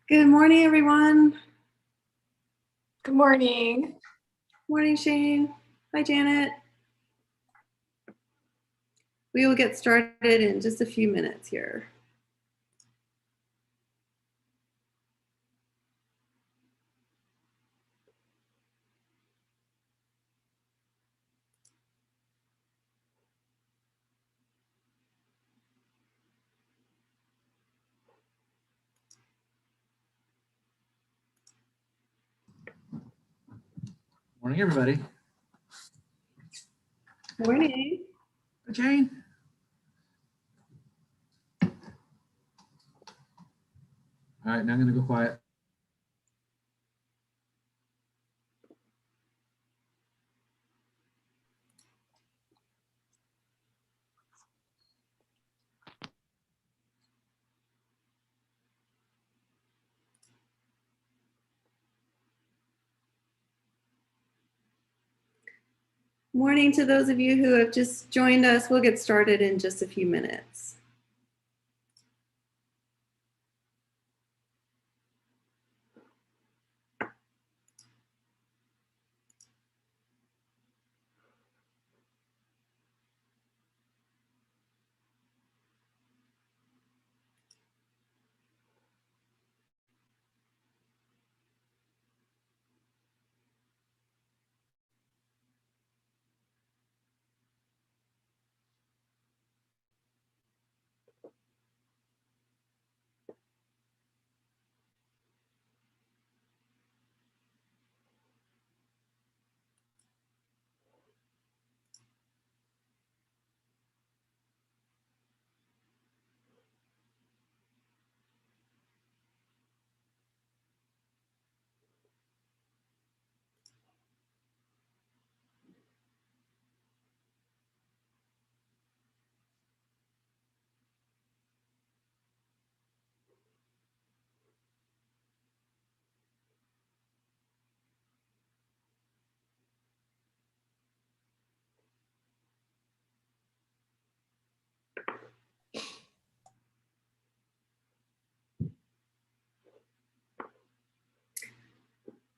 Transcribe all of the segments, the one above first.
Good morning, everyone. Good morning. Morning, Shane. Hi, Janet. We will get started in just a few minutes here. Morning, everybody. Morning. Hi, Jane. All right, now I'm going to go quiet. Morning to those of you who have just joined us. We'll get started in just a few minutes.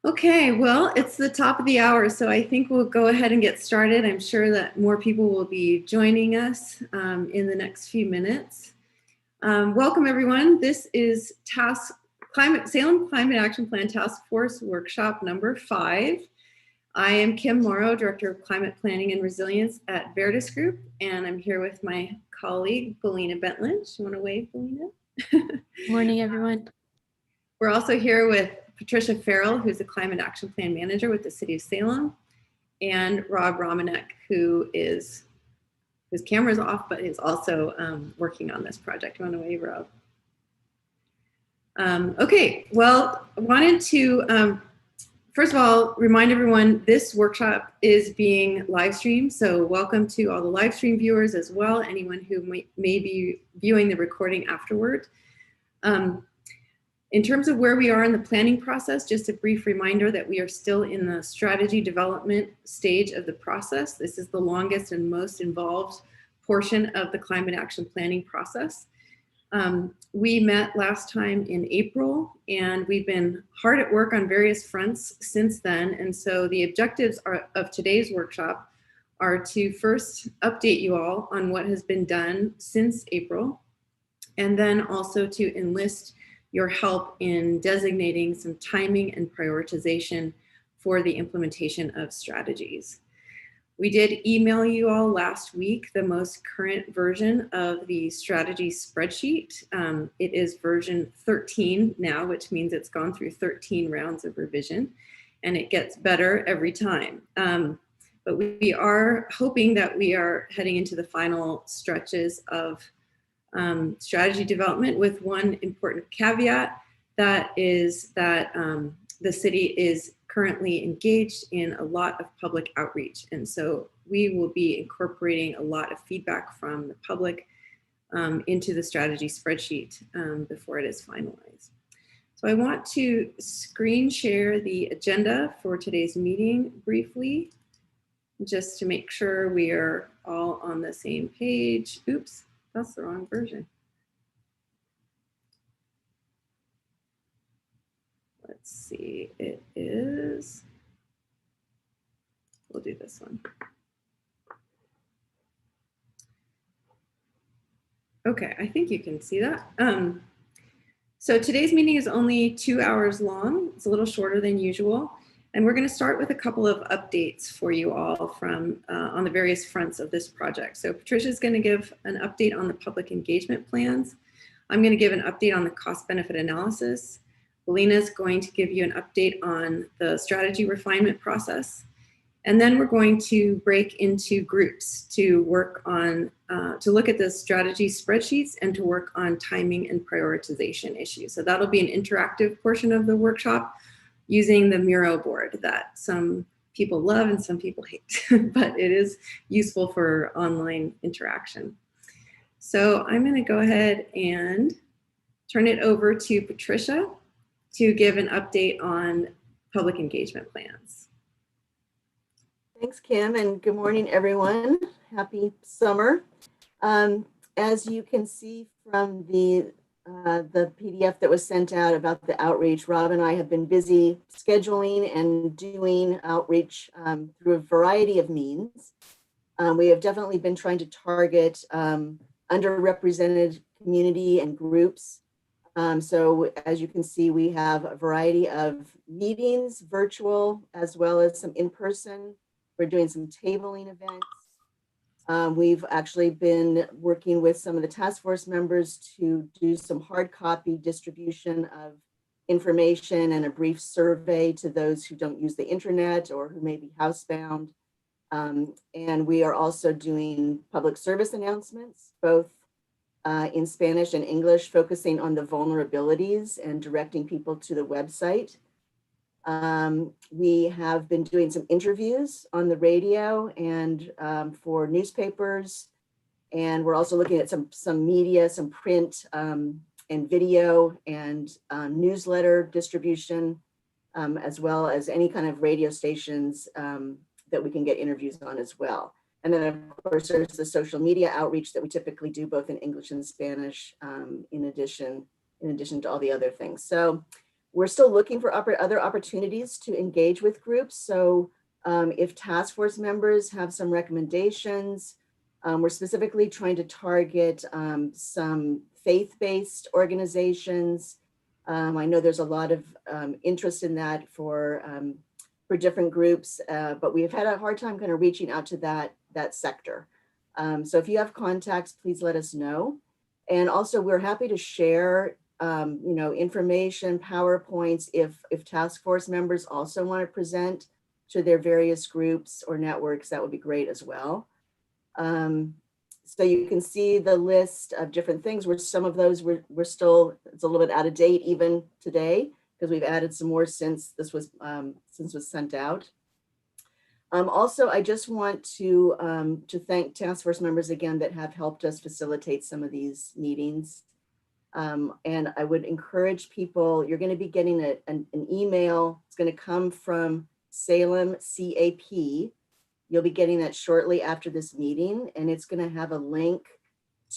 Okay, well, it's the top of the hour, so I think we'll go ahead and get started. I'm sure that more people will be joining us in the next few minutes. Welcome, everyone. This is Salem Climate Action Plan Task Force Workshop number 5. I am Kim Morrow, Director of Climate Planning and Resilience at Verdis Group, and I'm here with my colleague, Belina Bentledge. You want to wave, Belina? Morning, everyone. We're also here with Patricia Farrell, who's the Climate Action Plan Manager with the City of Salem, and Rob Romanek, whose camera's off, but is also working on this project. You want to wave, Rob? Okay, well, I wanted to, first of all, remind everyone this workshop is being live streamed, so welcome to all the live stream viewers as well, anyone who may be viewing the recording afterward. In terms of where we are in the planning process, just a brief reminder that we are still in the strategy development stage of the process. This is the longest and most involved portion of the climate action planning process. We met last time in April, and we've been hard at work on various fronts since then. And so the objectives of today's workshop are to first update you all on what has been done since April, and then also to enlist your help in designating some timing and prioritization for the implementation of strategies. We did email you all last week the most current version of the strategy spreadsheet. It is version 13 now, which means it's gone through 13 rounds of revision, and it gets better every time. But we are hoping that we are heading into the final stretches of strategy development, with one important caveat, that is that the city is currently engaged in a lot of public outreach. And so we will be incorporating a lot of feedback from the public into the strategy spreadsheet before it is finalized. So I want to screen share the agenda for today's meeting briefly, just to make sure we are all on the same page. Oops. That's the wrong version. let's see, it is, we'll do this one. Okay, I think you can see that. So today's meeting is only 2 hours long. It's a little shorter than usual. And we're going to start with a couple of updates for you all from on the various fronts of this project. So Patricia's going to give an update on the public engagement plans. I'm going to give an update on the cost benefit analysis. Alina's going to give you an update on the strategy refinement process. And then we're going to break into groups to work on, to look at the strategy spreadsheets and to work on timing and prioritization issues. So that'll be an interactive portion of the workshop using the Miro board that some people love and some people hate, but it is useful for online interaction. So I'm going to go ahead and turn it over to Patricia to give an update on public engagement plans. Thanks, Kim, and good morning, everyone. Happy summer. As you can see from the PDF that was sent out about the outreach, Rob and I have been busy scheduling and doing outreach through a variety of means. We have definitely been trying to target underrepresented community and groups. So as you can see, we have a variety of meetings, virtual, as well as some in-person. We're doing some tabling events. We've actually been working with some of the task force members to do some hard copy distribution of information and a brief survey to those who don't use the internet or who may be housebound. And we are also doing public service announcements, both in Spanish and English, focusing on the vulnerabilities and directing people to the website. We have been doing some interviews on the radio and for newspapers, and we're also looking at some media, some print and video and newsletter distribution, as well as any kind of radio stations that we can get interviews on as well. And then of course there's the social media outreach that we typically do both in English and Spanish, in addition to all the other things. So we're still looking for other opportunities to engage with groups. So if task force members have some recommendations, we're specifically trying to target some faith-based organizations. I know there's a lot of interest in that for different groups, but we've had a hard time kind of reaching out to that sector. So if you have contacts, please let us know. And also we're happy to share information, PowerPoints, if task force members also want to present to their various groups or networks, that would be great as well. So you can see the list of different things where some of those we're still, it's a little bit out of date even today, because we've added some more since this was sent out. Also, I just want to thank task force members again that have helped us facilitate some of these meetings. And I would encourage people, you're going to be getting an email. It's going to come from Salem CAP. You'll be getting that shortly after this meeting, and it's going to have a link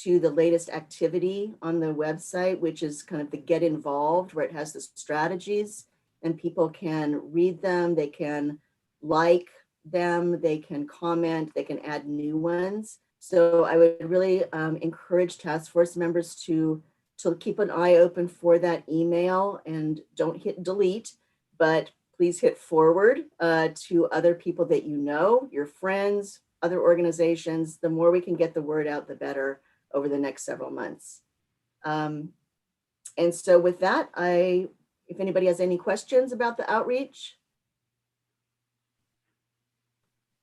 to the latest activity on the website, which is kind of the Get Involved, where it has the strategies and people can read them, they can like them, they can comment, they can add new ones. So I would really encourage task force members to keep an eye open for that email and don't hit delete, but please hit forward to other people that you know, your friends, other organizations. The more we can get the word out, the better over the next several months. And so with that, if anybody has any questions about the outreach.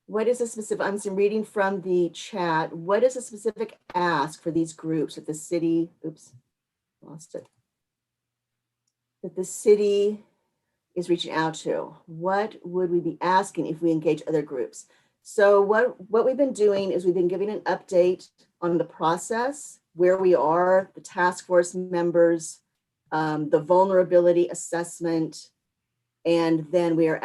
What is a specific, I'm reading from the chat, what is a specific ask for these groups that the city, oops, lost it, that the city is reaching out to? What would we be asking if we engage other groups? So what we've been doing is we've been giving an update on the process, where we are, the task force members, the vulnerability assessment, and then we are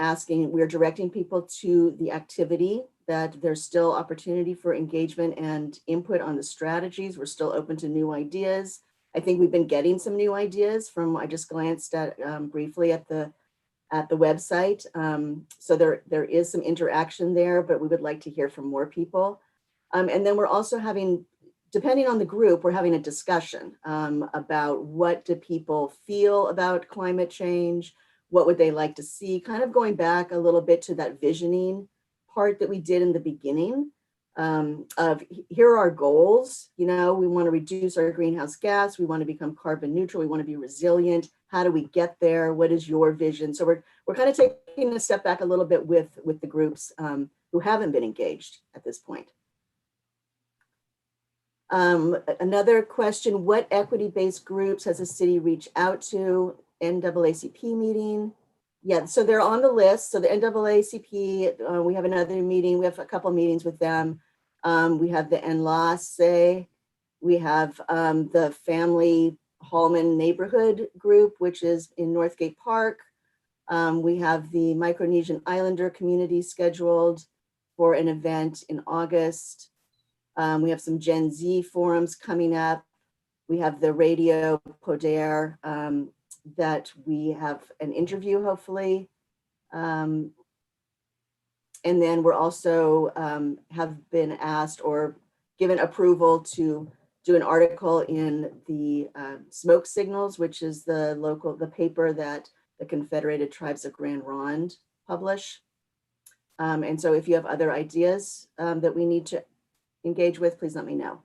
directing people to the activity, that there's still opportunity for engagement and input on the strategies. We're still open to new ideas. I think we've been getting some new ideas from, I just glanced at briefly at the at the website. So there is some interaction there, but we would like to hear from more people. And then we're also having, depending on the group, we're having a discussion about what do people feel about climate change, what would they like to see, kind of going back a little bit to that visioning part that we did in the beginning of here are our goals. You know, we want to reduce our greenhouse gas, we want to become carbon neutral, we want to be resilient. How do we get there? What is your vision? So we're kind of taking a step back a little bit with the groups who haven't been engaged at this point. Another question, what equity-based groups has the city reached out to? NAACP meeting. Yeah, so they're on the list. So the NAACP, we have another meeting. We have a couple of meetings with them. We have the NLASE. We have the Family Hallman Neighborhood Group, which is in Northgate Park. We have the Micronesian Islander community scheduled for an event in August. We have some Gen Z forums coming up. We have the Radio Poder that we have an interview, hopefully. And then we're also have been asked or given approval to do an article in the Smoke Signals, which is the paper that the Confederated Tribes of Grand Ronde publish. And so if you have other ideas that we need to engage with, please let me know.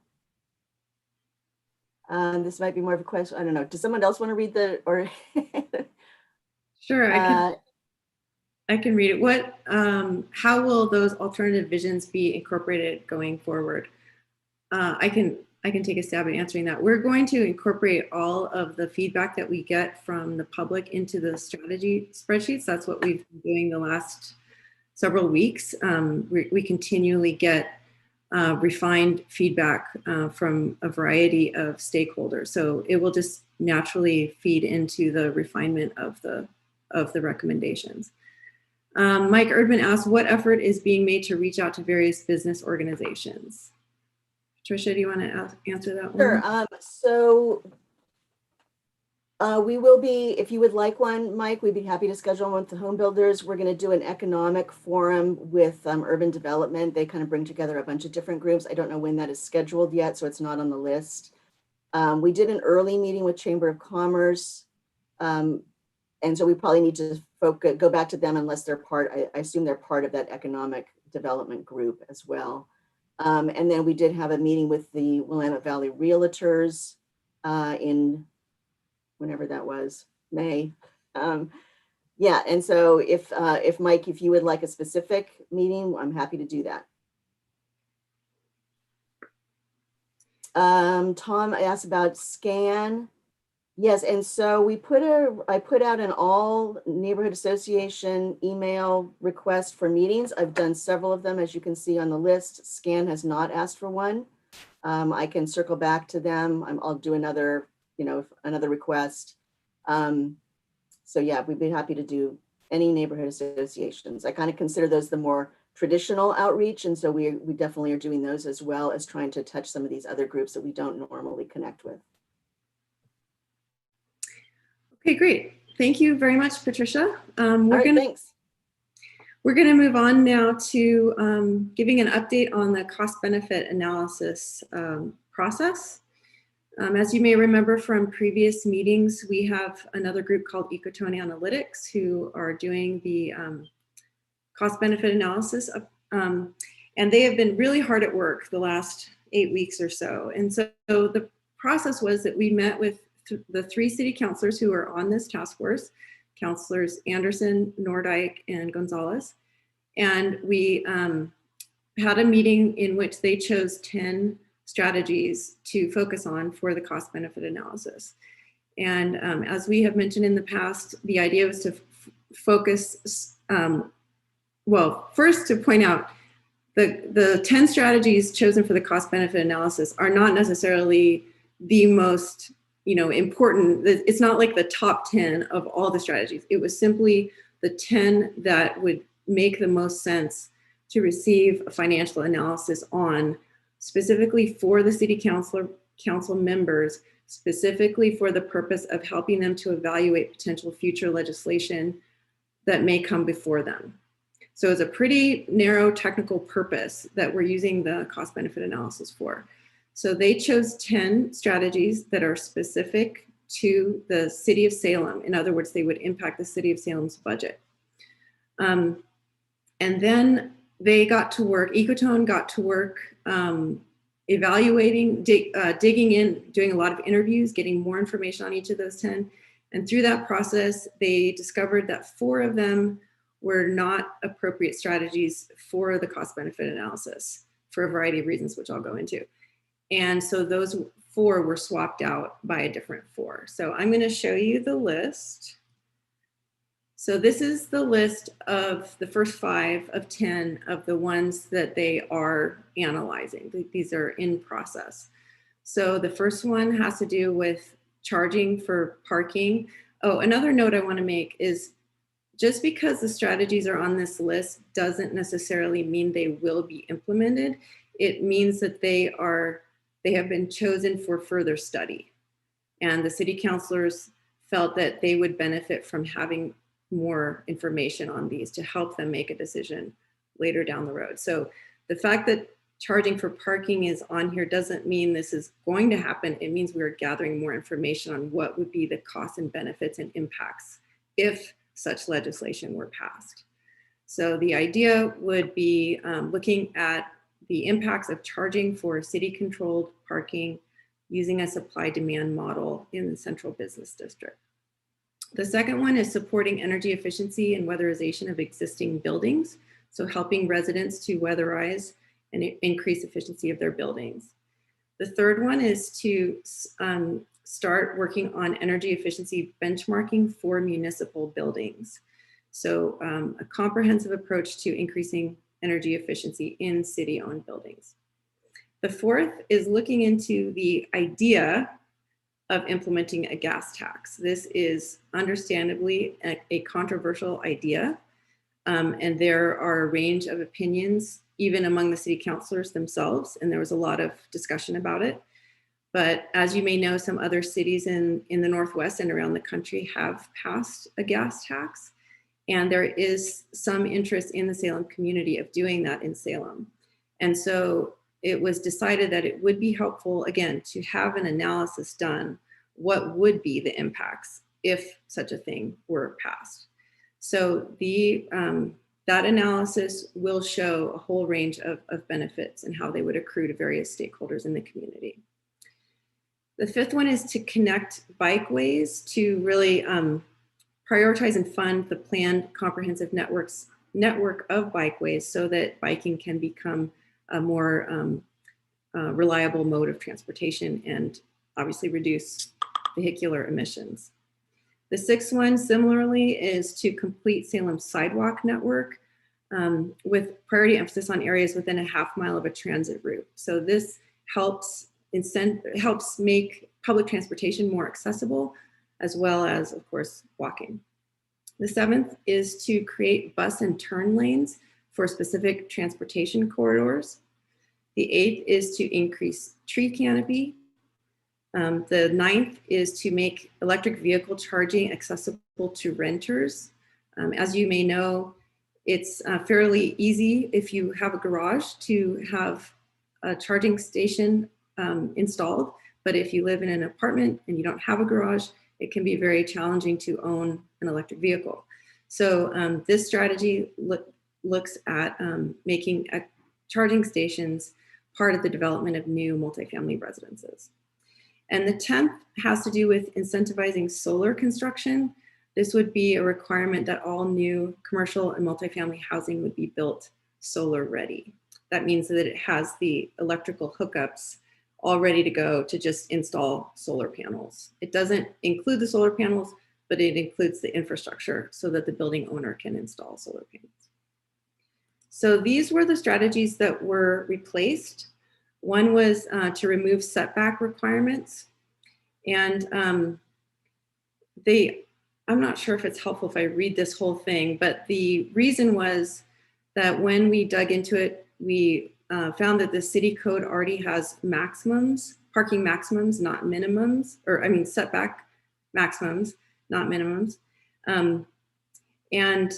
This might be more of a question. I don't know. Does someone else want to read the, or? Sure, I can read it. What, how will those alternative visions be incorporated going forward? I can take a stab at answering that. We're going to incorporate all of the feedback that we get from the public into the strategy spreadsheets. That's what we've been doing the last several weeks. We continually get refined feedback from a variety of stakeholders. So it will just naturally feed into the refinement of the recommendations. Mike Erdman asked, what effort is being made to reach out to various business organizations? Patricia, do you want to answer that one? Sure. So we will be, if you would like one, Mike, we'd be happy to schedule one with the home builders. We're going to do an economic forum with urban development. They kind of bring together a bunch of different groups. I don't know when that is scheduled yet, so it's not on the list. We did an early meeting with Chamber of Commerce. And so we probably need to go back to them unless they're part, I assume they're part of that economic development group as well. And then we did have a meeting with the Willamette Valley Realtors in whenever that was, May. Yeah, and so if Mike, if you would like a specific meeting, I'm happy to do that. Tom asked about SCAN. Yes, and so I put out an all neighborhood association email request for meetings. I've done several of them, as you can see on the list. SCAN has not asked for one. I can circle back to them. I'll do another, another request. So yeah, we'd be happy to do any neighborhood associations. I kind of consider those the more traditional outreach. And so we definitely are doing those as well as trying to touch some of these other groups that we don't normally connect with. Okay, great. Thank you very much, Patricia. Thanks. We're going to move on now to giving an update on the cost-benefit analysis process. As you may remember from previous meetings, we have another group called Ecotone Analytics who are doing the cost-benefit analysis. And they have been really hard at work the last 8 weeks or so. And so the process was that we met with the 3 city councilors who are on this task force, Councilors Anderson, Nordyke, and Gonzalez. And we had a meeting in which they chose 10 strategies to focus on for the cost benefit analysis. And as we have mentioned in the past, the idea was to focus, well, first to point out the 10 strategies chosen for the cost benefit analysis are not necessarily the most important. It's not like the top 10 of all the strategies. It was simply the 10 that would make the most sense to receive a financial analysis on, specifically for the city council members, specifically for the purpose of helping them to evaluate potential future legislation that may come before them. So it's a pretty narrow technical purpose that we're using the cost benefit analysis for. So they chose 10 strategies that are specific to the city of Salem. In other words, they would impact the city of Salem's budget. And then they got to work, Ecotone got to work evaluating, digging in, doing a lot of interviews, getting more information on each of those 10. And through that process, they discovered that 4 of them were not appropriate strategies for the cost benefit analysis for a variety of reasons, which I'll go into. And so those 4 were swapped out by a different 4. So I'm going to show you the list. So this is the list of the first 5 of 10 of the ones that they are analyzing. These are in process. So the first one has to do with charging for parking. Oh, another note I want to make is just because the strategies are on this list doesn't necessarily mean they will be implemented. It means that they have been chosen for further study. And the city councilors felt that they would benefit from having more information on these to help them make a decision later down the road. So the fact that charging for parking is on here doesn't mean this is going to happen. It means we are gathering more information on what would be the costs and benefits and impacts if such legislation were passed. So the idea would be looking at the impacts of charging for city-controlled parking using a supply-demand model in the central business district. The second one is supporting energy efficiency and weatherization of existing buildings, so helping residents to weatherize and increase efficiency of their buildings. The third one is to start working on energy efficiency benchmarking for municipal buildings. So a comprehensive approach to increasing energy efficiency in city-owned buildings. The fourth is looking into the idea of implementing a gas tax. This is understandably a controversial idea, and there are a range of opinions, even among the city councilors themselves, and there was a lot of discussion about it. But as you may know, some other cities in the Northwest and around the country have passed a gas tax, and there is some interest in the Salem community of doing that in Salem. And so it was decided that it would be helpful, again, to have an analysis done, what would be the impacts if such a thing were passed. So that analysis will show a whole range of benefits and how they would accrue to various stakeholders in the community. The fifth one is to connect bikeways to really prioritize and fund the planned comprehensive network of bikeways so that biking can become a more reliable mode of transportation and obviously reduce vehicular emissions. The sixth one, similarly, is to complete Salem's Sidewalk Network with priority emphasis on areas within a half mile of a transit route. So this helps make public transportation more accessible, as well as, of course, walking. The seventh is to create bus and turn lanes for specific transportation corridors. The eighth is to increase tree canopy. The ninth is to make electric vehicle charging accessible to renters. As you may know, it's fairly easy if you have a garage to have a charging station installed. But if you live in an apartment and you don't have a garage, it can be very challenging to own an electric vehicle. So this strategy looks at making charging stations part of the development of new multifamily residences. And the 10th has to do with incentivizing solar construction. This would be a requirement that all new commercial and multifamily housing would be built solar ready. That means that it has the electrical hookups all ready to go to just install solar panels. It doesn't include the solar panels, but it includes the infrastructure so that the building owner can install solar panels. So these were the strategies that were replaced. One was to remove setback requirements. And I'm not sure if it's helpful if I read this whole thing, but the reason was that when we dug into it, we found that the city code already has maximums, parking maximums, not minimums, or I mean setback maximums, not minimums. And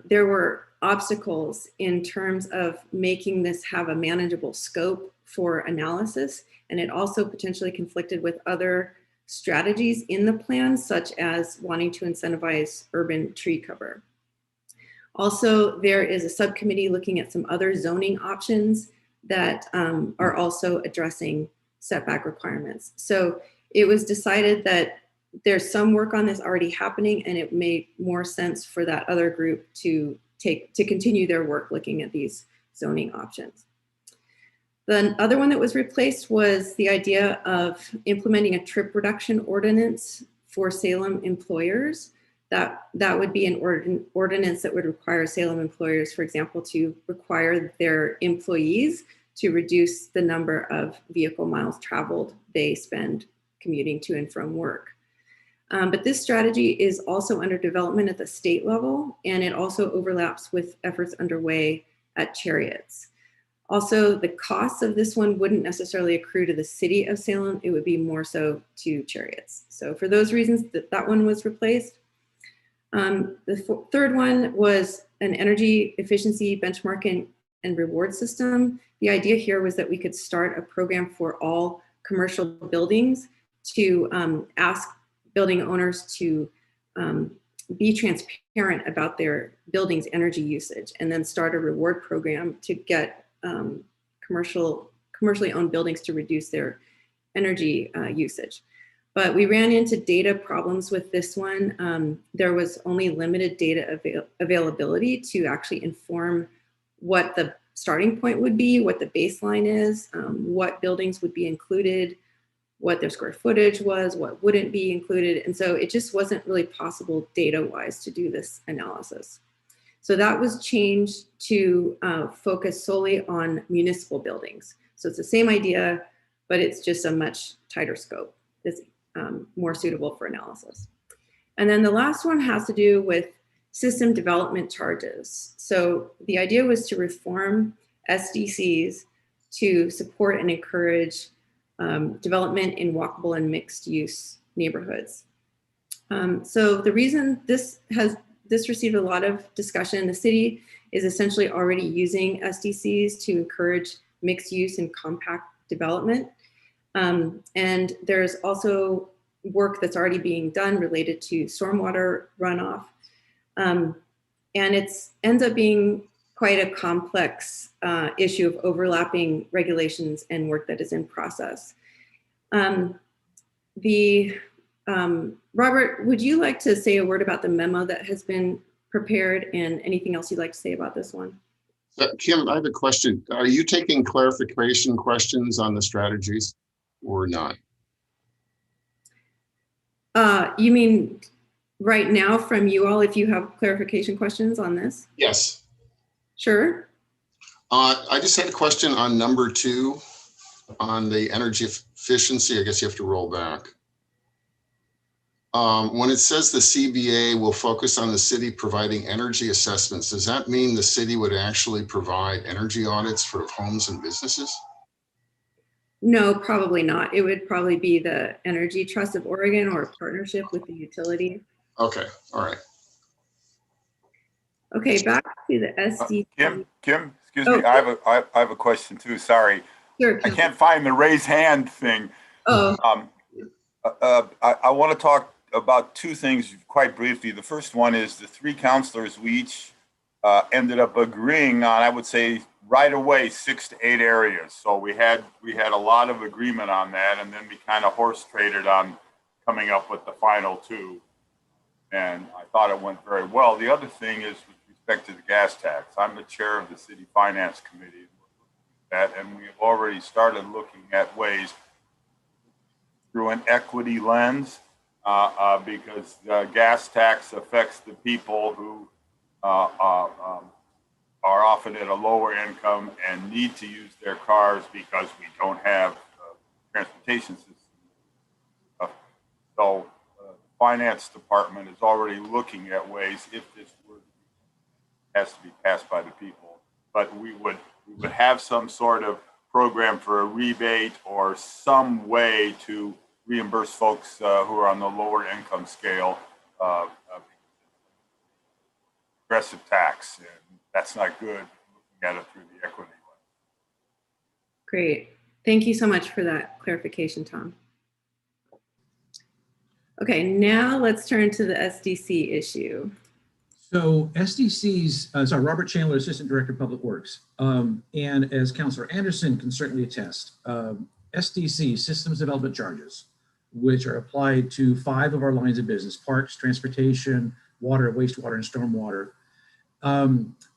there were obstacles in terms of making this have a manageable scope for analysis. And it also potentially conflicted with other strategies in the plan, such as wanting to incentivize urban tree cover. Also, there is a subcommittee looking at some other zoning options that are also addressing setback requirements. So it was decided that there's some work on this already happening, and it made more sense for that other group to continue their work looking at these zoning options. The other one that was replaced was the idea of implementing a trip reduction ordinance for Salem employers. That would be an ordinance that would require Salem employers, for example, to require their employees to reduce the number of vehicle miles traveled they spend commuting to and from work. But this strategy is also under development at the state level, and it also overlaps with efforts underway at Chariots. Also, the costs of this one wouldn't necessarily accrue to the city of Salem. It would be more so to Chariots. So for those reasons, that one was replaced. The third one was an energy efficiency benchmarking and reward system. The idea here was that we could start a program for all commercial buildings to ask building owners to be transparent about their building's energy usage, and then start a reward program to get commercially owned buildings to reduce their energy usage. But we ran into data problems with this one. There was only limited data availability to actually inform what the starting point would be, what the baseline is, what buildings would be included, what their square footage was, what wouldn't be included. And so it just wasn't really possible data-wise to do this analysis. So that was changed to focus solely on municipal buildings. So it's the same idea, but it's just a much tighter scope. It's more suitable for analysis. And then the last one has to do with system development charges. So the idea was to reform SDCs to support and encourage development in walkable and mixed use neighborhoods. So the reason this received a lot of discussion, the city is essentially already using SDCs to encourage mixed use and compact development. And there's also work that's already being done related to stormwater runoff. And it ends up being quite a complex issue of overlapping regulations and work that is in process. Robert, would you like to say a word about the memo that has been prepared, and anything else you'd like to say about this one? Kim, I have a question. Are you taking clarification questions on the strategies or not? You mean right now from you all, if you have clarification questions on this? Yes. Sure. I just had a question on number 2 on the energy efficiency. I guess you have to roll back. When it says the CBA will focus on the city providing energy assessments, does that mean the city would actually provide energy audits for homes and businesses? No, probably not. It would probably be the Energy Trust of Oregon or a partnership with the utility. Okay, all right. Okay, back to the SD. Kim, excuse me. I have a question too. Sorry. Sure. I can't find the raise hand thing. Oh. I want to talk about 2 things quite briefly. The first one is the 3 counselors, we each ended up agreeing on, I would say right away, 6 to 8 areas. So we had a lot of agreement on that, and then we kind of horse traded on coming up with the final 2. And I thought it went very well. The other thing is with respect to the gas tax. I'm the chair of the city finance committee, and we've already started looking at ways through an equity lens, because the gas tax affects the people who are often at a lower income and need to use their cars because we don't have transportation system. So the finance department is already looking at ways, if this has to be passed by the people, but we would have some sort of program for a rebate or some way to reimburse folks who are on the lower income scale. impacts, and that's not good looking at it through the equity lens. Great. Thank you so much for that clarification, Tom. Okay, now let's turn to the SDC issue. So SDC's, Robert Chandler, Assistant Director of Public Works. And as Councilor Anderson can certainly attest, SDC, Systems Development Charges, which are applied to 5 of our lines of business: parks, transportation, water, wastewater, and stormwater.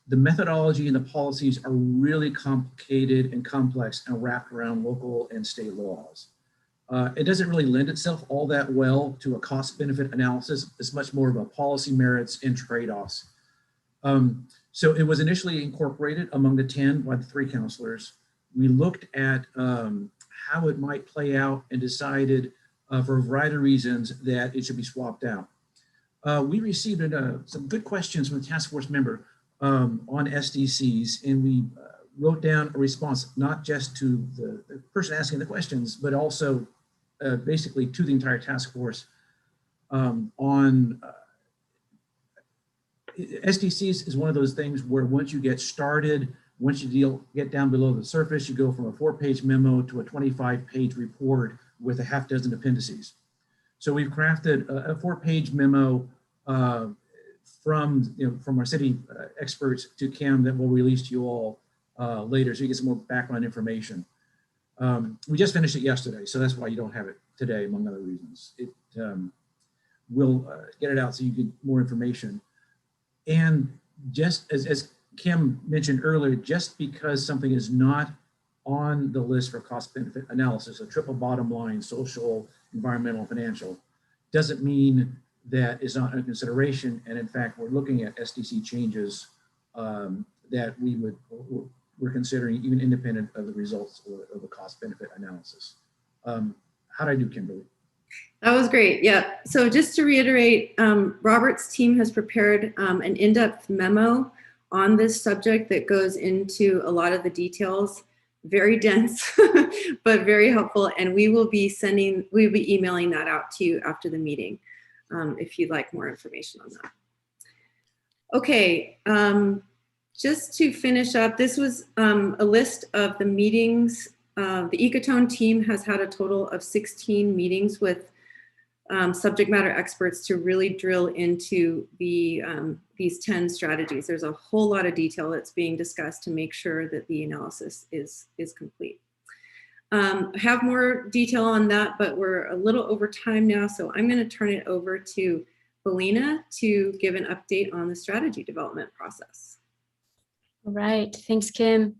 The methodology and the policies are really complicated and complex and wrapped around local and state laws. It doesn't really lend itself all that well to a cost benefit analysis. It's much more of a policy merits and trade-offs. So it was initially incorporated among the 10 by the 3 councilors. We looked at how it might play out and decided for a variety of reasons that it should be swapped out. We received some good questions from the task force member on SDCs, and we wrote down a response, not just to the person asking the questions, but also basically to the entire task force on SDCs is one of those things where once you get started, once you get down below the surface, you go from a 4-page memo to a 25-page report with a half dozen appendices. So we've crafted a 4-page memo from our city experts to Kim that we'll release to you all later, so you get some more background information. We just finished it yesterday, so that's why you don't have it today, among other reasons. We'll get it out so you get more information. And just as Kim mentioned earlier, just because something is not on the list for cost benefit analysis, a triple bottom line, social, environmental, financial, doesn't mean that it's not under consideration. And in fact, we're looking at SDC changes that we're considering even independent of the results of the cost benefit analysis. How'd I do, Kimberly? That was great. Yeah. So just to reiterate, Robert's team has prepared an in-depth memo on this subject that goes into a lot of the details. Very dense, but very helpful. And we'll be emailing that out to you after the meeting if you'd like more information on that. Okay. Just to finish up, this was a list of the meetings. The Ecotone team has had a total of 16 meetings with subject matter experts to really drill into these 10 strategies. There's a whole lot of detail that's being discussed to make sure that the analysis is complete. I have more detail on that, but we're a little over time now, so I'm going to turn it over to Belina to give an update on the strategy development process. All right, thanks, Kim.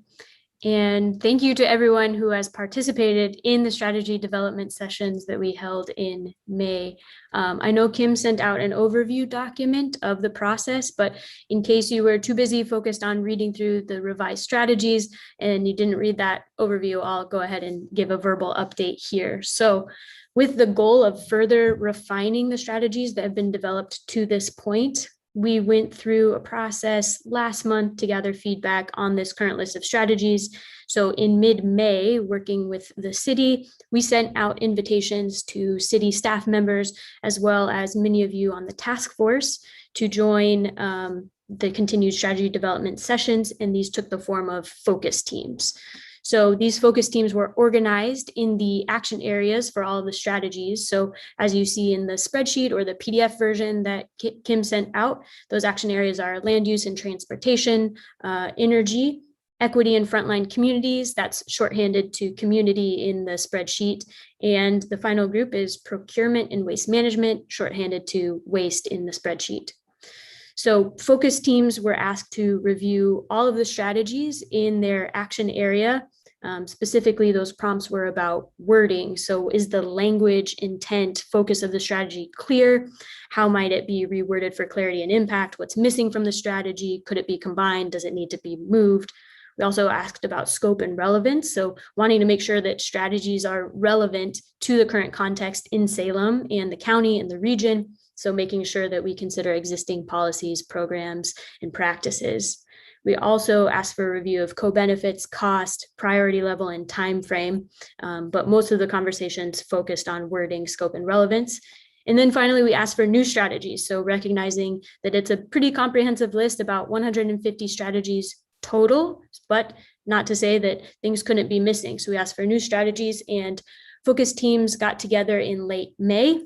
And thank you to everyone who has participated in the strategy development sessions that we held in May. I know Kim sent out an overview document of the process, but in case you were too busy focused on reading through the revised strategies and you didn't read that overview, I'll go ahead and give a verbal update here. So with the goal of further refining the strategies that have been developed to this point, we went through a process last month to gather feedback on this current list of strategies. So in mid-May, working with the city, we sent out invitations to city staff members, as well as many of you on the task force, to join the continued strategy development sessions, and these took the form of focus teams. So these focus teams were organized in the action areas for all of the strategies. So as you see in the spreadsheet or the PDF version that Kim sent out, those action areas are land use and transportation, energy, equity and frontline communities, that's shorthanded to community in the spreadsheet. And the final group is procurement and waste management, shorthanded to waste in the spreadsheet. So focus teams were asked to review all of the strategies in their action area. Specifically, those prompts were about wording. So is the language, intent, focus of the strategy clear? How might it be reworded for clarity and impact? What's missing from the strategy? Could it be combined? Does it need to be moved? We also asked about scope and relevance. So wanting to make sure that strategies are relevant to the current context in Salem and the county and the region. So making sure that we consider existing policies, programs, and practices. We also asked for a review of co-benefits, cost, priority level, and time frame. But most of the conversations focused on wording, scope, and relevance. And then finally, we asked for new strategies. So recognizing that it's a pretty comprehensive list, about 150 strategies total, but not to say that things couldn't be missing. So we asked for new strategies, and focus teams got together in late May.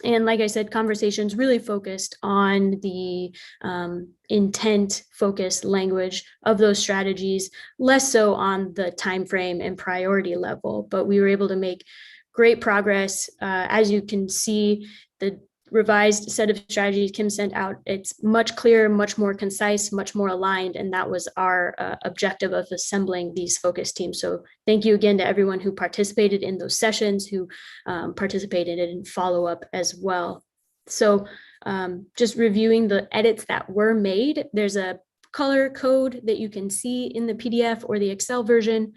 And like I said, conversations really focused on the intent focused language of those strategies, less so on the time frame and priority level, but we were able to make great progress. As you can see, the revised set of strategies Kim sent out, it's much clearer, much more concise, much more aligned, and that was our objective of assembling these focus teams. So thank you again to everyone who participated in those sessions, who participated in follow-up as well. So just reviewing the edits that were made, there's a color code that you can see in the PDF or the Excel version.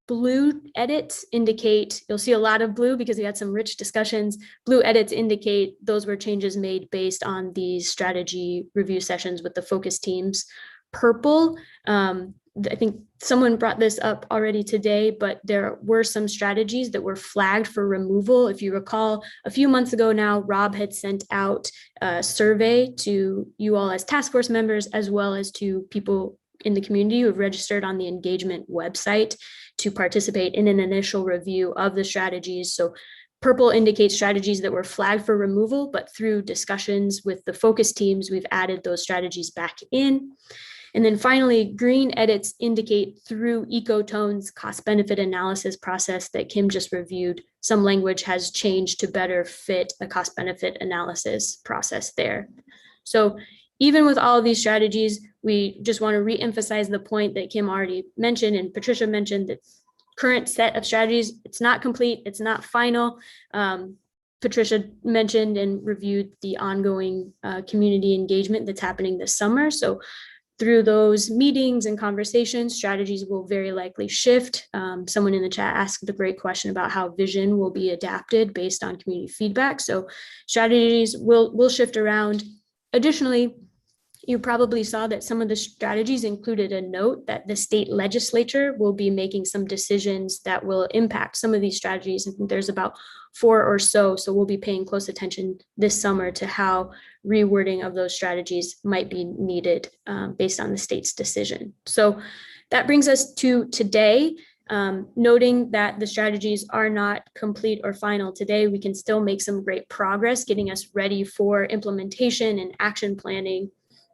Blue edits indicate, you'll see a lot of blue because we had some rich discussions. Blue edits indicate those were changes made based on these strategy review sessions with the focus teams. Purple, I think someone brought this up already today, but there were some strategies that were flagged for removal. If you recall, a few months ago now, Rob had sent out a survey to you all as task force members, as well as to people in the community who have registered on the engagement website to participate in an initial review of the strategies. So purple indicates strategies that were flagged for removal, but through discussions with the focus teams, we've added those strategies back in. And then finally, green edits indicate through Ecotone's cost-benefit analysis process that Kim just reviewed, some language has changed to better fit a cost-benefit analysis process there. So even with all of these strategies, we just want to re-emphasize the point that Kim already mentioned and Patricia mentioned, that current set of strategies, it's not complete, it's not final. Patricia mentioned and reviewed the ongoing community engagement that's happening this summer. So through those meetings and conversations, strategies will very likely shift. Someone in the chat asked a great question about how vision will be adapted based on community feedback. So strategies will shift around. Additionally, you probably saw that some of the strategies included a note that the state legislature will be making some decisions that will impact some of these strategies. I think there's about 4 or so. So we'll be paying close attention this summer to how rewording of those strategies might be needed based on the state's decision. So that brings us to today. Noting that the strategies are not complete or final today, we can still make some great progress getting us ready for implementation and action planning.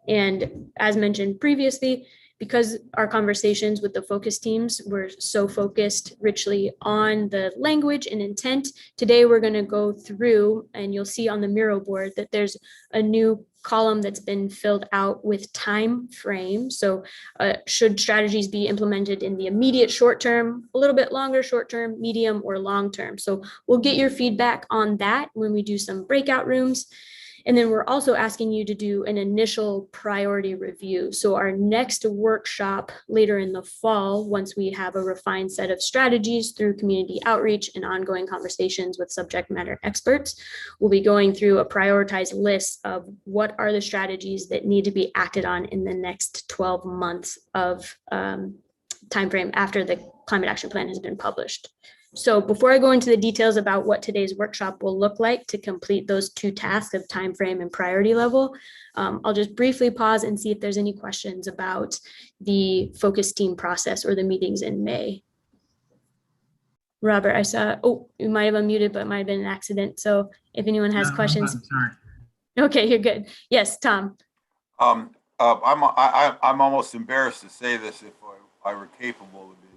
And as mentioned previously, because our conversations with the focus teams were so focused richly on the language and intent, today we're going to go through, and you'll see on the Miro board that there's a new column that's been filled out with time frame. So should strategies be implemented in the immediate short term, a little bit longer short term, medium, or long term? So we'll get your feedback on that when we do some breakout rooms. And then we're also asking you to do an initial priority review. So our next workshop later in the fall, once we have a refined set of strategies through community outreach and ongoing conversations with subject matter experts, we'll be going through a prioritized list of what are the strategies that need to be acted on in the next 12 months of timeframe after the climate action plan has been published. So before I go into the details about what today's workshop will look like to complete those 2 tasks of time frame and priority level, I'll just briefly pause and see if there's any questions about the focus team process or the meetings in May. Robert, I saw, oh, you might have unmuted, but it might have been an accident. So if anyone has questions. Sorry. Okay, you're good. Yes, Tom. I'm almost embarrassed to say this if I were capable of being.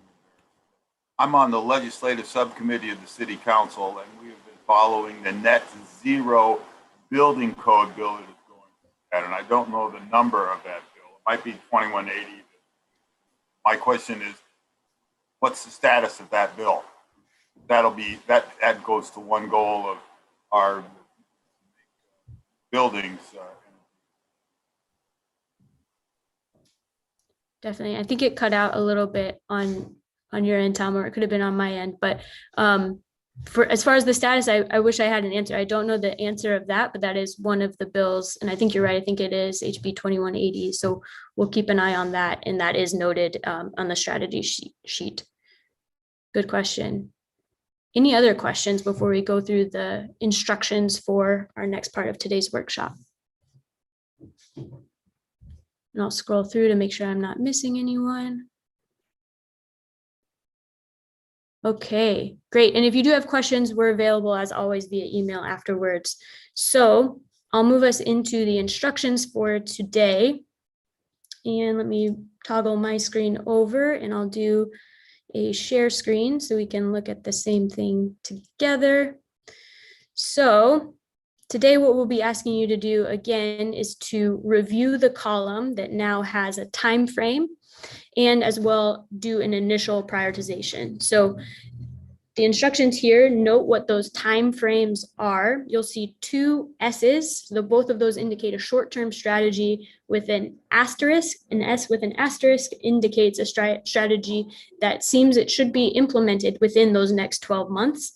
I'm on the legislative subcommittee of the city council, and we have been following the net zero building code bill that is going through. And I don't know the number of that bill. It might be 2180. My question is, what's the status of that bill? That goes to one goal of our buildings. Definitely. I think it cut out a little bit on your end, Tom, or it could have been on my end. But for as far as the status, I wish I had an answer. I don't know the answer of that, but that is one of the bills. And I think you're right. I think it is HB 2180. So we'll keep an eye on that. And that is noted on the strategy sheet. Good question. any other questions before we go through the instructions for our next part of today's workshop? And I'll scroll through to make sure I'm not missing anyone. Okay, great. And if you do have questions, we're available as always via email afterwards. So I'll move us into the instructions for today. And let me toggle my screen over and I'll do a share screen so we can look at the same thing together. So today, what we'll be asking you to do again is to review the column that now has a time frame and as well do an initial prioritization. So the instructions here, note what those time frames are. You'll see two S's. So both of those indicate a short-term strategy with an asterisk. An S with an asterisk indicates a strategy that seems it should be implemented within those next 12 months.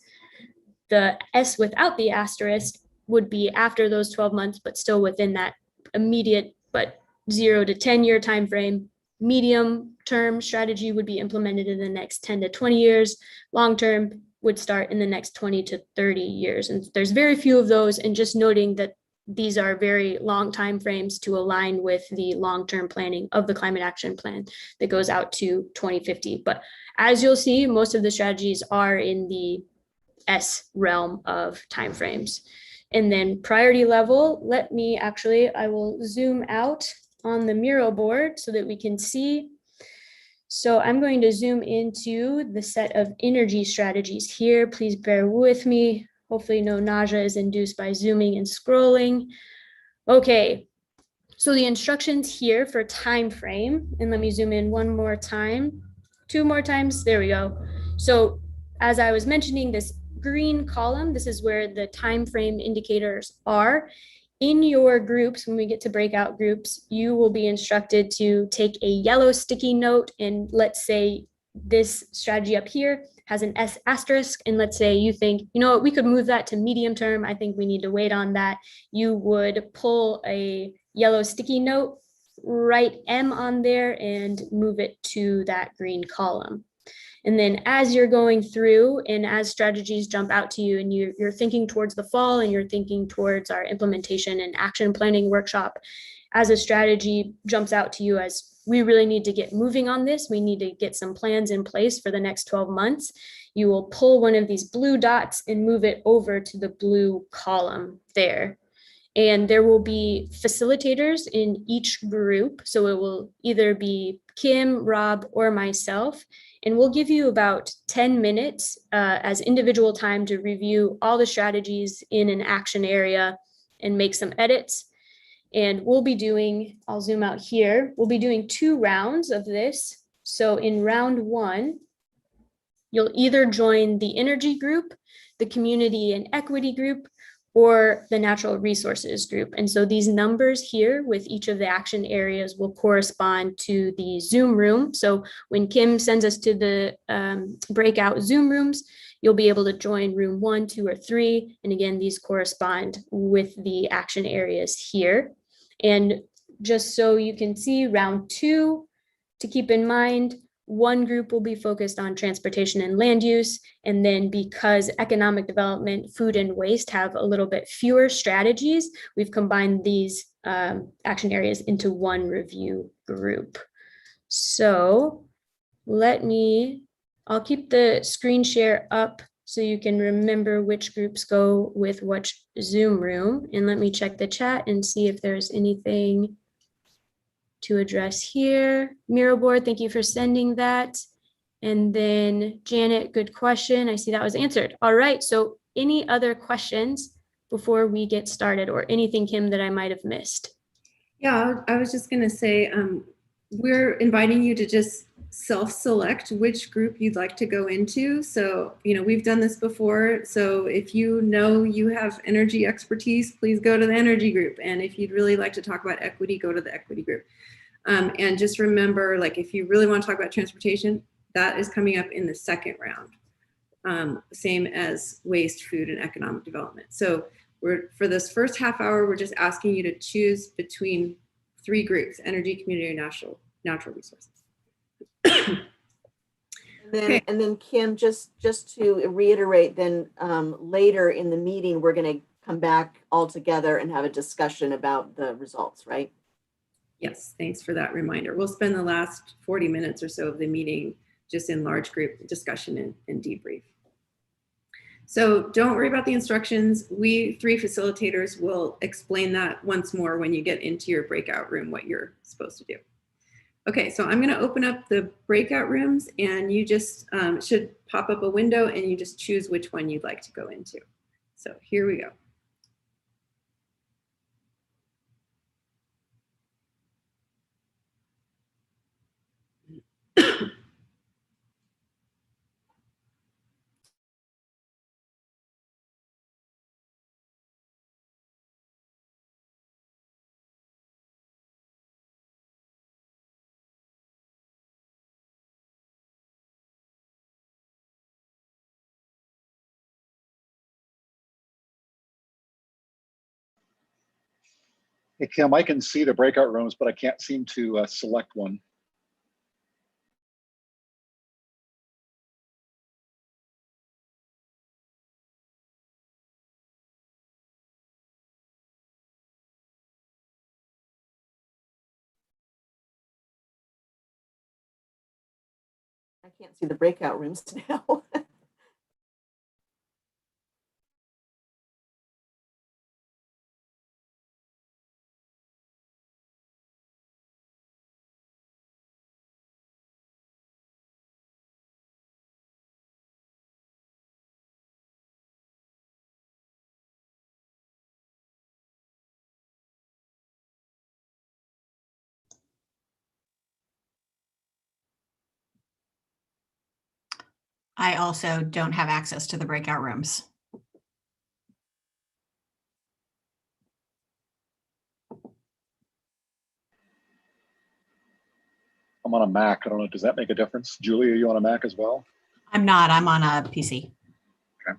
The S without the asterisk would be after those 12 months, but still within that immediate but 0 to 10 year time frame. Medium term strategy would be implemented in the next 10 to 20 years. Long term would start in the next 20 to 30 years. And there's very few of those, and just noting that these are very long time frames to align with the long-term planning of the climate action plan that goes out to 2050. But as you'll see, most of the strategies are in the S realm of timeframes. And then priority level, I will zoom out on the Miro board so that we can see. So I'm going to zoom into the set of energy strategies here. Please bear with me. Hopefully no nausea is induced by zooming and scrolling. Okay, so the instructions here for time frame, and let me zoom in one more time, two more times, there we go. So as I was mentioning, this green column, this is where the time frame indicators are. In your groups, when we get to breakout groups, you will be instructed to take a yellow sticky note, and let's say this strategy up here has an S asterisk, and let's say you think, you know what, we could move that to medium term. I think we need to wait on that. You would pull a yellow sticky note, write M on there, and move it to that green column. And then as you're going through and as strategies jump out to you and you're thinking towards the fall and you're thinking towards our implementation and action planning workshop, as a strategy jumps out to you as we really need to get moving on this, we need to get some plans in place for the next 12 months, you will pull one of these blue dots and move it over to the blue column there. And there will be facilitators in each group. So it will either be Kim, Rob, or myself. And we'll give you about 10 minutes as individual time to review all the strategies in an action area and make some edits. And we'll be doing, I'll zoom out here, we'll be doing 2 rounds of this. So in round 1, you'll either join the energy group, the community and equity group, or the natural resources group. And so these numbers here with each of the action areas will correspond to the Zoom room. So when Kim sends us to the breakout Zoom rooms, you'll be able to join room 1, 2, or 3. And again, these correspond with the action areas here. And just so you can see, round 2, to keep in mind, one group will be focused on transportation and land use. And then because economic development, food and waste have a little bit fewer strategies, we've combined these action areas into one review group. So I'll keep the screen share up so you can remember which groups go with which Zoom room. And let me check the chat and see if there's anything to address here. Miro board, thank you for sending that. And then Janet, good question. I see that was answered. All right, so any other questions before we get started, or anything, Kim, that I might have missed? Yeah, I was just gonna say, we're inviting you to just self-select which group you'd like to go into. So, we've done this before. So if you know you have energy expertise, please go to the energy group. And if you'd really like to talk about equity, go to the equity group. And just remember, like, if you really want to talk about transportation, that is coming up in the second round, same as waste, food, and economic development. So for this first half hour, we're just asking you to choose between 3 groups: energy, community, and natural resources. And Okay. And then Kim, just to reiterate, then later in the meeting, we're going to come back all together and have a discussion about the results, right? Yes, thanks for that reminder. We'll spend the last 40 minutes or so of the meeting just in large group discussion and debrief. So don't worry about the instructions. We three facilitators will explain that once more when you get into your breakout room, what you're supposed to do. Okay, so I'm going to open up the breakout rooms, and you just should pop up a window and you just choose which one you'd like to go into. So here we go. Hey, Kim, I can see the breakout rooms, but I can't seem to select one. I can't see the breakout rooms now. I also don't have access to the breakout rooms. I'm on a Mac. I don't know. Does that make a difference? Julie, are you on a Mac as well? I'm not, I'm on a PC. Okay.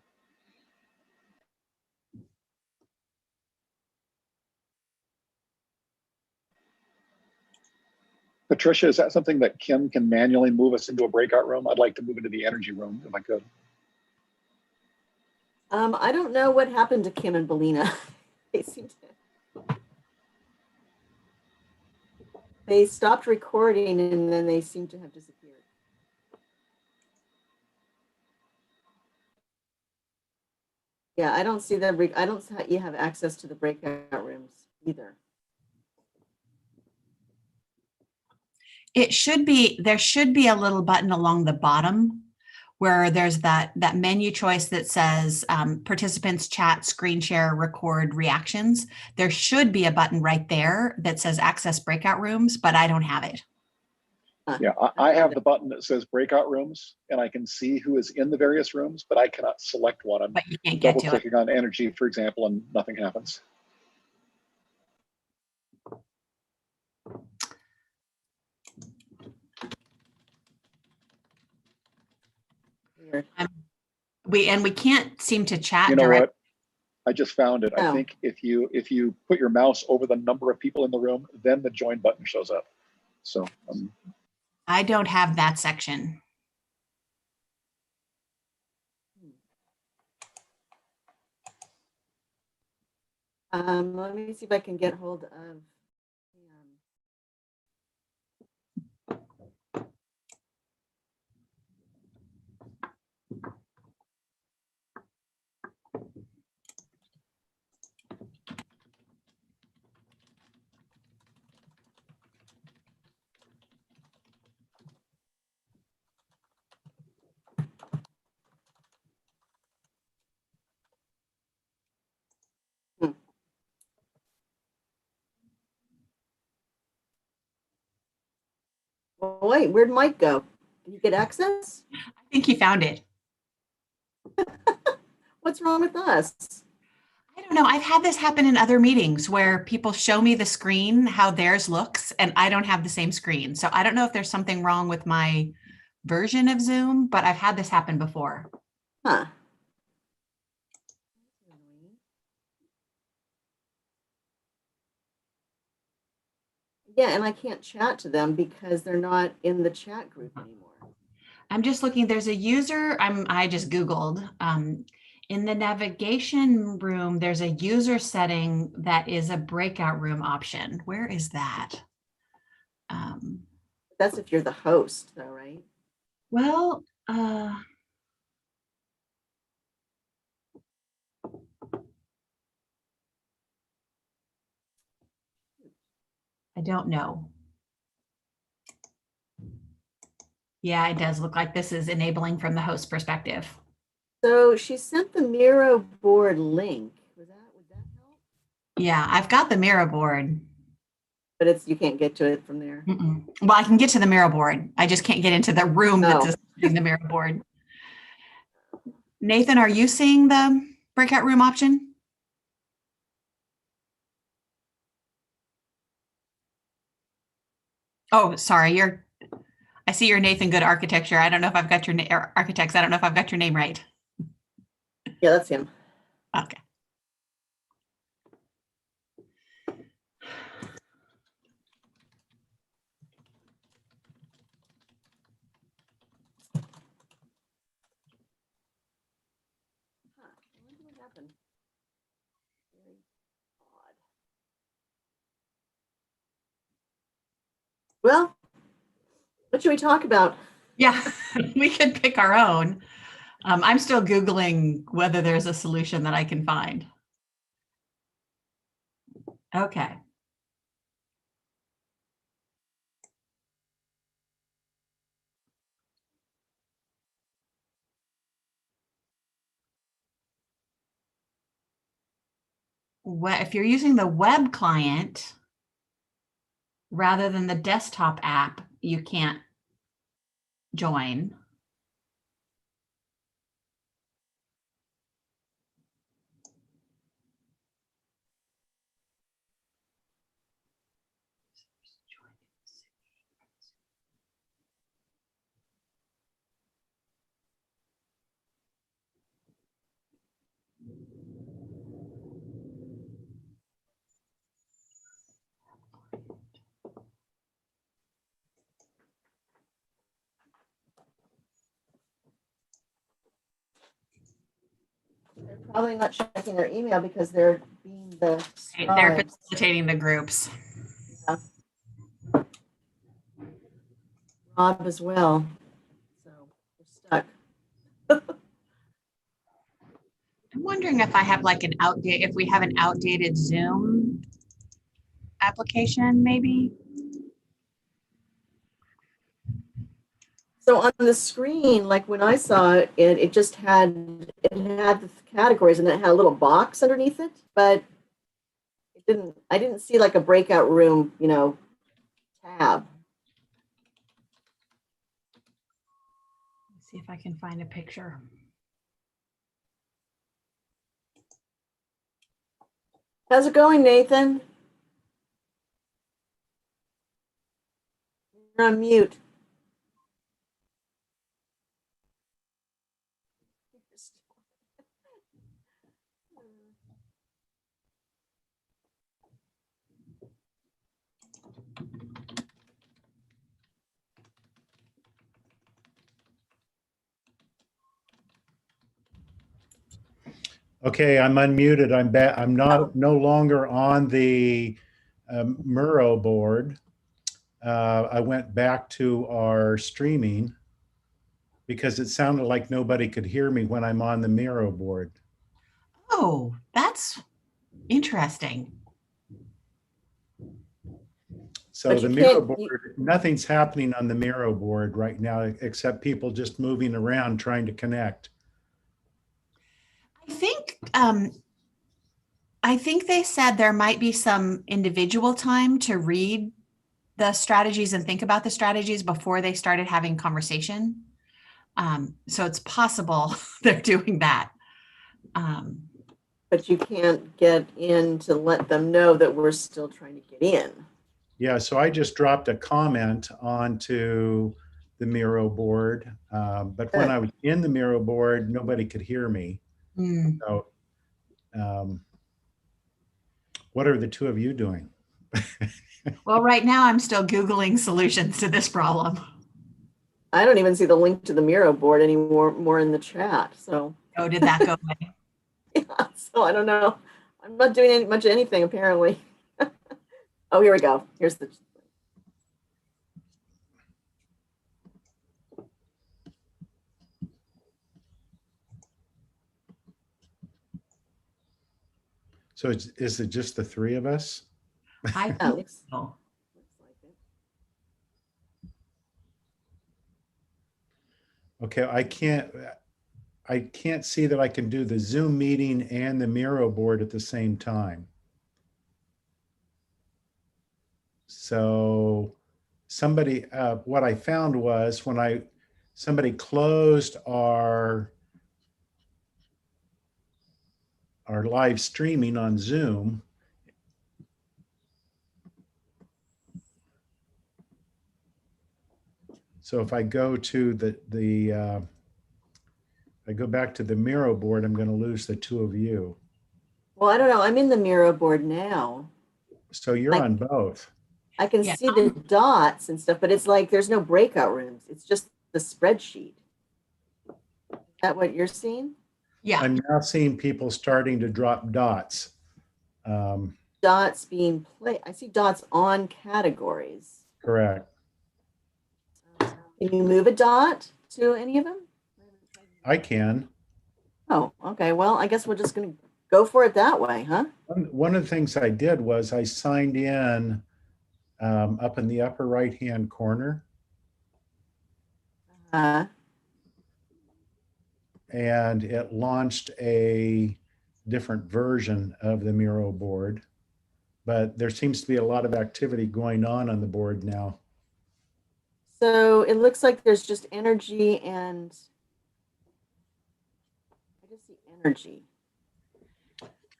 Patricia, is that something that Kim can manually move us into a breakout room? I'd like to move into the energy room if I could. I don't know what happened to Kim and Belina. They stopped recording and then they seem to have disappeared. Yeah, I don't see them. I don't see how you have access to the breakout rooms either. It should be, there should be a little button along the bottom where there's that menu choice that says participants chat, screen share, record reactions. There should be a button right there that says access breakout rooms, but I don't have it. Yeah, I have the button that says breakout rooms, and I can see who is in the various rooms, but I cannot select one. I'm But you can't get to it. double-clicking on energy, for example, and nothing happens. Weird. We can't seem to chat You know directly. what? I just found it. Oh. I think if you put your mouse over the number of people in the room, then the join button shows up. So I don't have that section. Let me see if I can get hold of. Well, wait, where'd Mike go? Did he get access? I think he found it. What's wrong with us? I don't know. I've had this happen in other meetings where people show me the screen, how theirs looks, and I don't have the same screen. So I don't know if there's something wrong with my version of Zoom, but I've had this happen before. Huh. Yeah, and I can't chat to them because they're not in the chat group anymore. I'm just looking, there's a user, I just Googled, in the navigation room, there's a user setting that is a breakout room option. Where is that? That's if you're the host though, right? Well, I don't know. Yeah, it does look like this is enabling from the host perspective. So she sent the Miro board link. Would that help? Yeah, I've got the Miro board. But you can't get to it from there. Well, I can get to the Miro board. I just can't get into the room that's displaying the Miro board. Nathan, are you seeing the breakout room option? Oh, sorry. I see your Nathan Good Architecture. I don't know if I've got your architects. I don't know if I've got your name right. Yeah, that's him. Okay. I wonder what happened. Very odd. Well, what should we talk about? Yeah, we could pick our own. I'm still Googling whether there's a solution that I can find. Okay. If you're using the web client rather than the desktop app, you can't join. They're probably not checking their email because they're being the They're scribes. facilitating the groups. Yeah. Rob as well. So we're stuck. I'm wondering if I have like if we have an outdated Zoom application, maybe. So on the screen, like when I saw it, it just had the categories and then it had a little box underneath it, but I didn't see like a breakout room, tab. Let's see if I can find a picture. How's it going, Nathan? You're on mute. Okay, I'm unmuted. I'm back. I'm no longer on the Miro board. I went back to our streaming because it sounded like nobody could hear me when I'm on the Miro board. Oh, that's interesting. So the Miro board, nothing's happening on the Miro board right now except people just moving around trying to connect. I think they said there might be some individual time to read the strategies and think about the strategies before they started having conversation. So it's possible they're doing that. But you can't get in to let them know that we're still trying to get in. Yeah, so I just dropped a comment onto the Miro board, but when I was in the Miro board, nobody could hear me. So, what are the two of you doing? Well, right now I'm still Googling solutions to this problem. I don't even see the link to the Miro board anymore, more in the chat. So, Oh, did that go away? yeah, so I don't know. I'm not doing much of anything apparently. Oh, here we go. Here's the. So is it just the three of us? I Yeah, think looks so. like it. Okay, I can't see that I can do the Zoom meeting and the Miro board at the same time. So somebody, what I found was when somebody closed our live streaming on Zoom, so if I go to I go back to the Miro board, I'm going to lose the two of you. Well, I don't know. I'm in the Miro board now. So you're on both. I can Yeah. see the dots and stuff, but it's like there's no breakout rooms. It's just the spreadsheet. Is that what you're seeing? Yeah. I'm now seeing people starting to drop dots. Dots being played. I see dots on categories. Correct. Can you move a dot to any of them? I can. Oh, okay. Well, I guess we're just going to go for it that way, huh? One of the things I did was I signed in up in the upper right-hand corner, Uh, and it launched a different version of the Miro board. But there seems to be a lot of activity going on the board now. so it looks like there's just energy and I just see energy.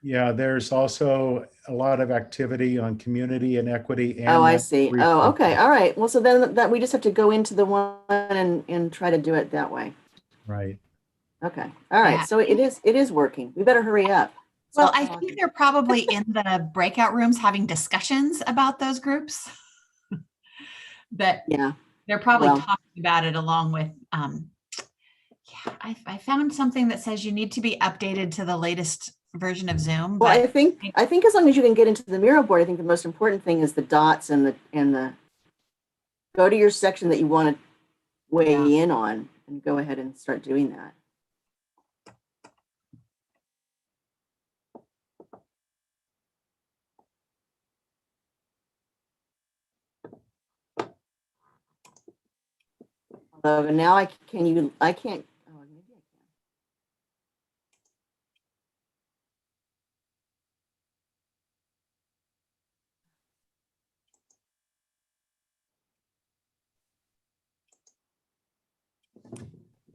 Yeah, there's also a lot of activity on community and equity. And Oh, I that see. brief Oh, paper. okay. All right. Well, so then that we just have to go into the one and try to do it that way. Right. Okay. All right. Yeah. So it is working. We better hurry up. Well, Stop I talking. think they're probably in the breakout rooms having discussions about those groups. That Yeah. they're probably Well. talking about it along with, yeah, I found something that says you need to be updated to the latest version of Zoom. Well, But I think as long as you can get into the Miro board, I think the most important thing is the dots and the go to your section that you want to weigh in on and go ahead and start doing that. Although now I can't. Oh, maybe I can.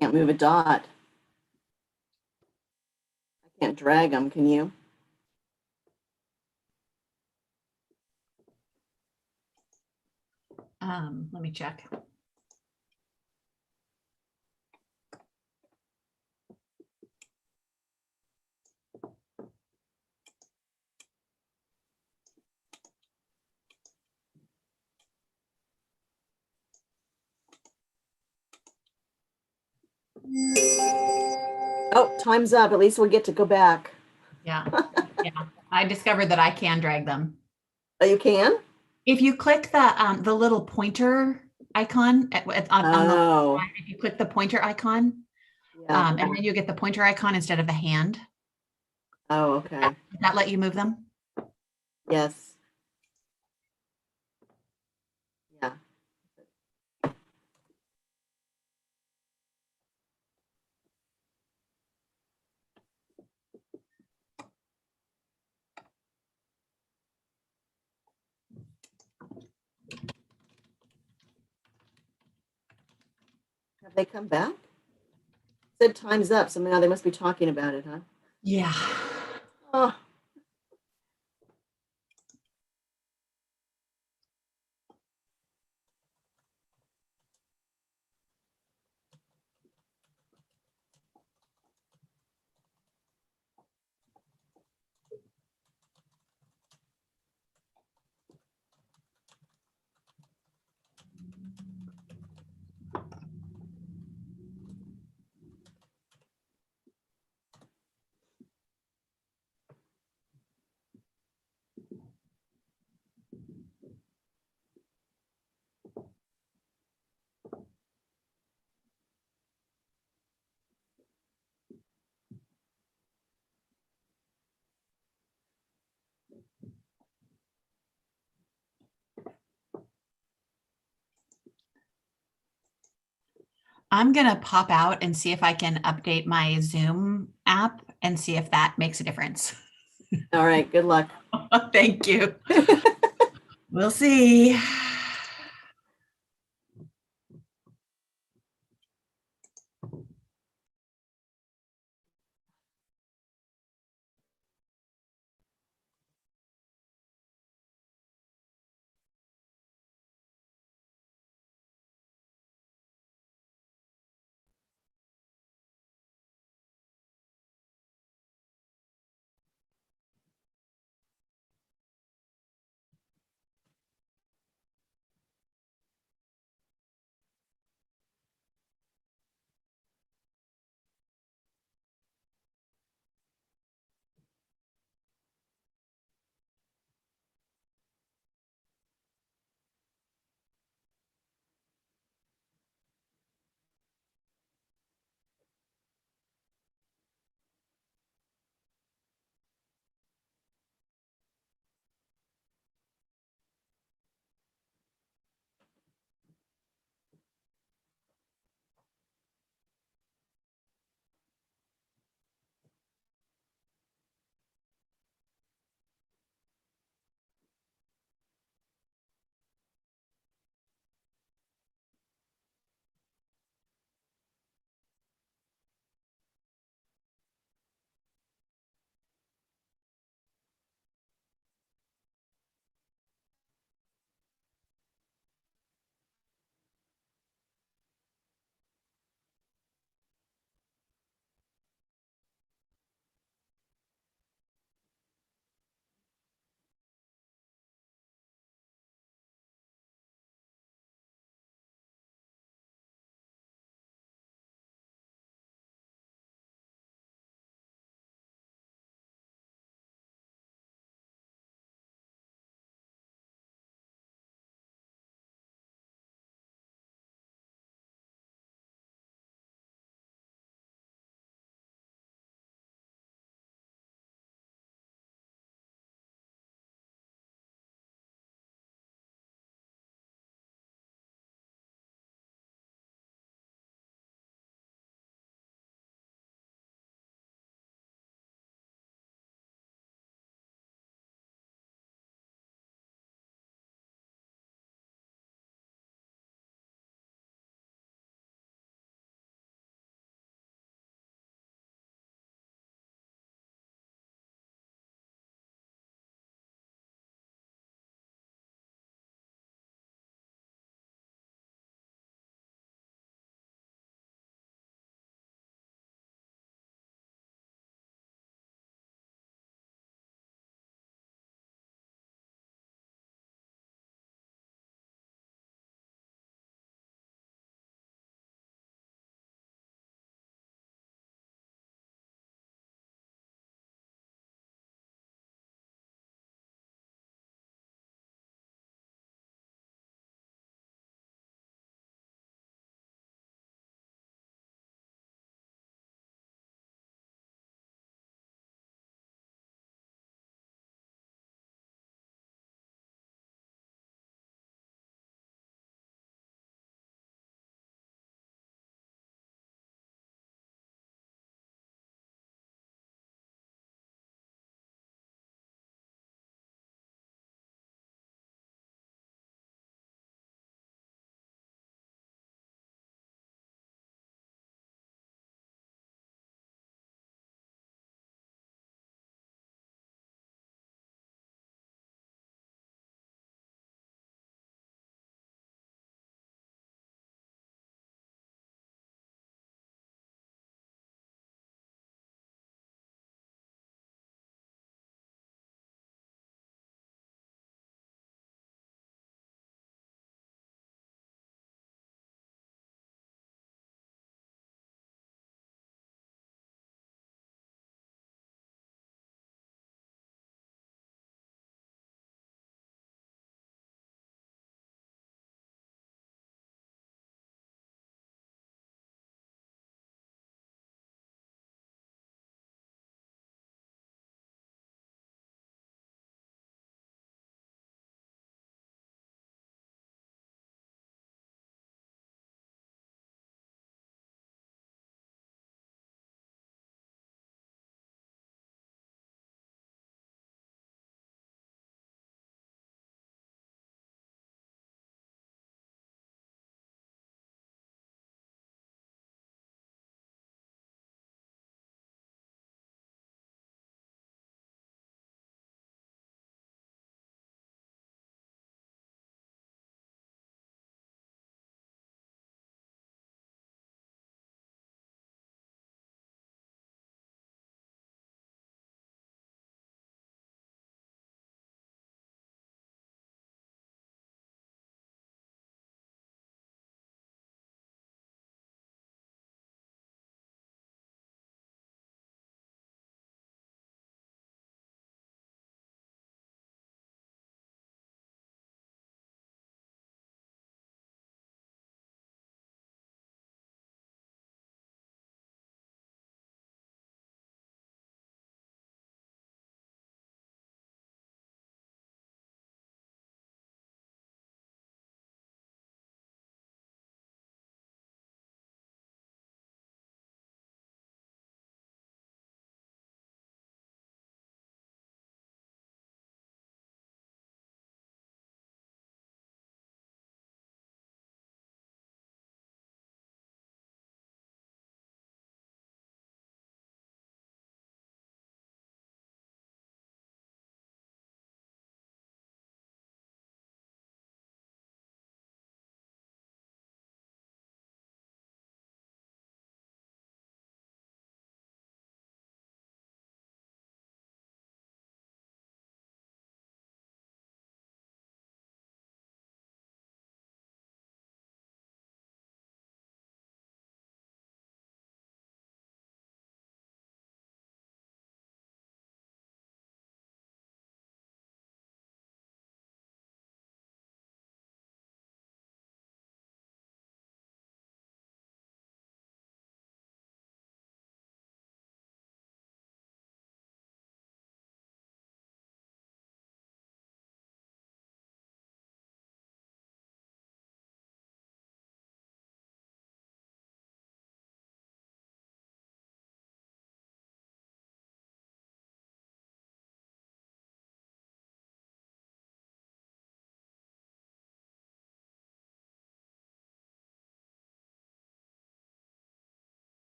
Can't move a dot. I can't drag them. Can you? let me check. Oh, time's up. At least we'll get to go back. Yeah. Yeah. I discovered that I can drag them. Oh, you can? If you click the little pointer icon on Oh. if you click the pointer icon, Yeah. and then you get the pointer icon instead of the hand. Oh, okay. Does that let you move them? Yes. Yeah. Have they come back? It said time's up, so now they must be talking about it, huh? Yeah. Oh. I'm gonna pop out and see if I can update my Zoom app and see if that makes a difference. All right, good luck. Thank you. We'll see.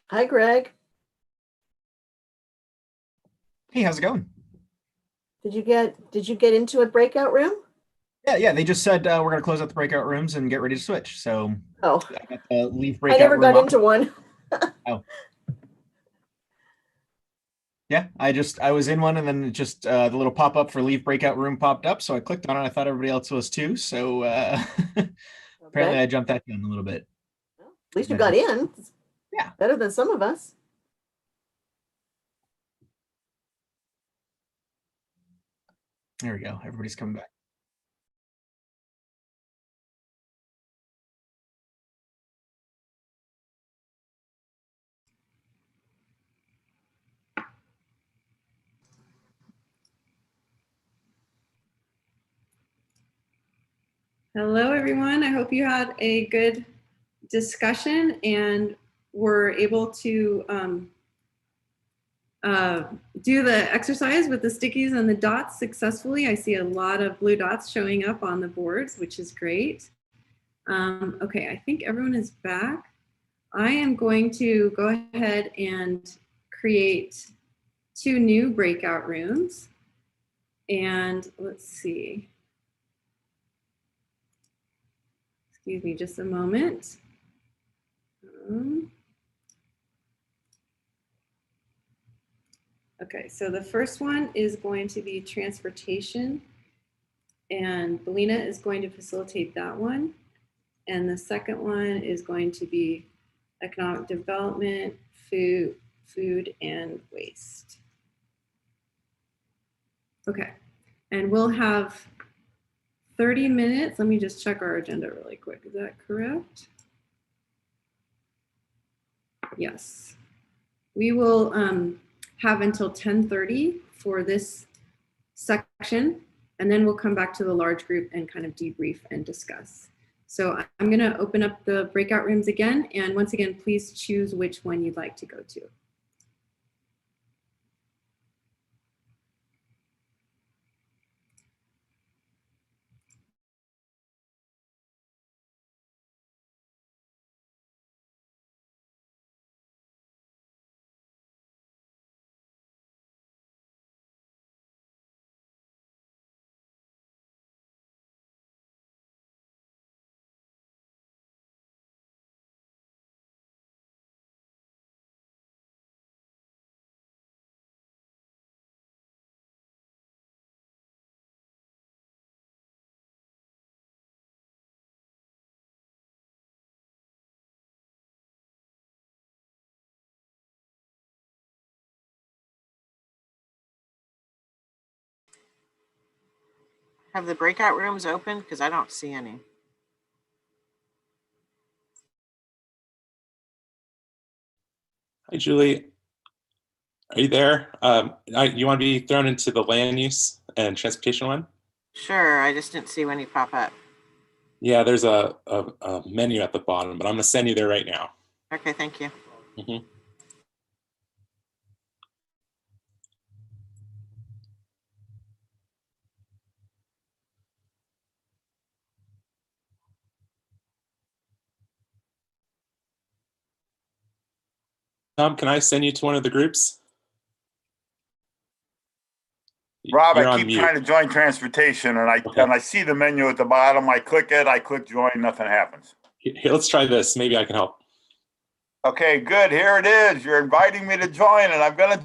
Hi, Greg. Hey, how's it going? Did you get into a breakout room? Yeah. They just said we're gonna close out the breakout rooms and get ready to switch. So Oh, I got the leave I breakout never room got on. into one. Oh. Yeah, I was in one and then just the little pop up for leave breakout room popped up. So I clicked on it. I thought everybody else was too. So apparently Okay. I jumped that gun a little bit. Well, at least you got in. Yeah. Better than some of us. There we go. Everybody's coming back. Hello, everyone. I hope you had a good discussion and were able to do the exercise with the stickies and the dots successfully. I see a lot of blue dots showing up on the boards, which is great. Okay, I think everyone is back. I am going to go ahead and create 2 new breakout rooms. And let's see. Excuse me just a moment. Okay, so the first one is going to be transportation, and Belina is going to facilitate that one. And the second one is going to be economic development, food and waste. Okay, and we'll have 30 minutes. Let me just check our agenda really quick. Is that correct? Yes. We will have until 10:30 for this section, and then we'll come back to the large group and kind of debrief and discuss. So I'm going to open up the breakout rooms again, and once again, please choose which one you'd like to go to. Have the breakout rooms open? Because I don't see any. Hi, Julie. Are you there? You want to be thrown into the land use and transportation one? Sure, I just didn't see any pop up. Yeah, there's a menu at the bottom, but I'm going to send you there right now. Okay, thank you. Mm-hmm. Tom, can I send you to one of the groups? Rob, You're I on keep mute. trying to join transportation and I see the menu at the bottom. I click it, I click join, nothing happens. Here, let's try this. Maybe I can help. Okay, good. Here it is. You're inviting me to join and I'm going to.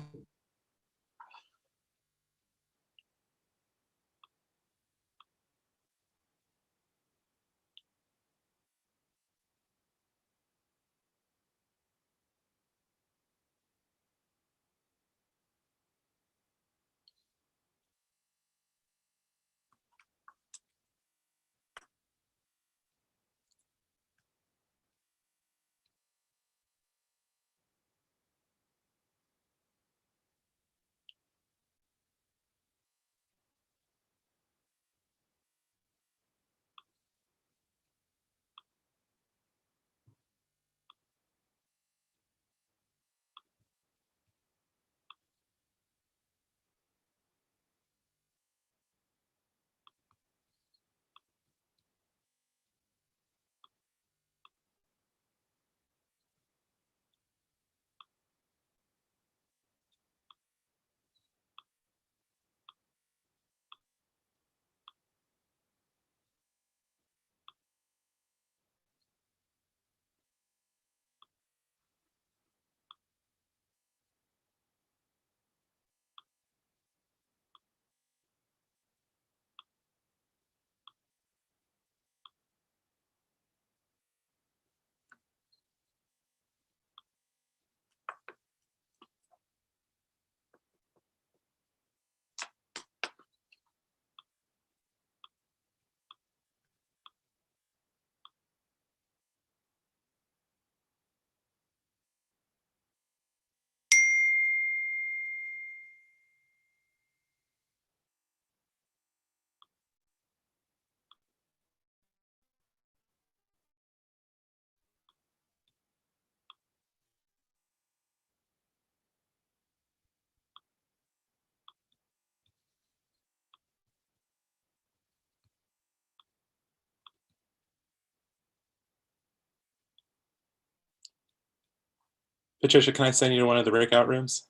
Patricia, can I send you to one of the breakout rooms?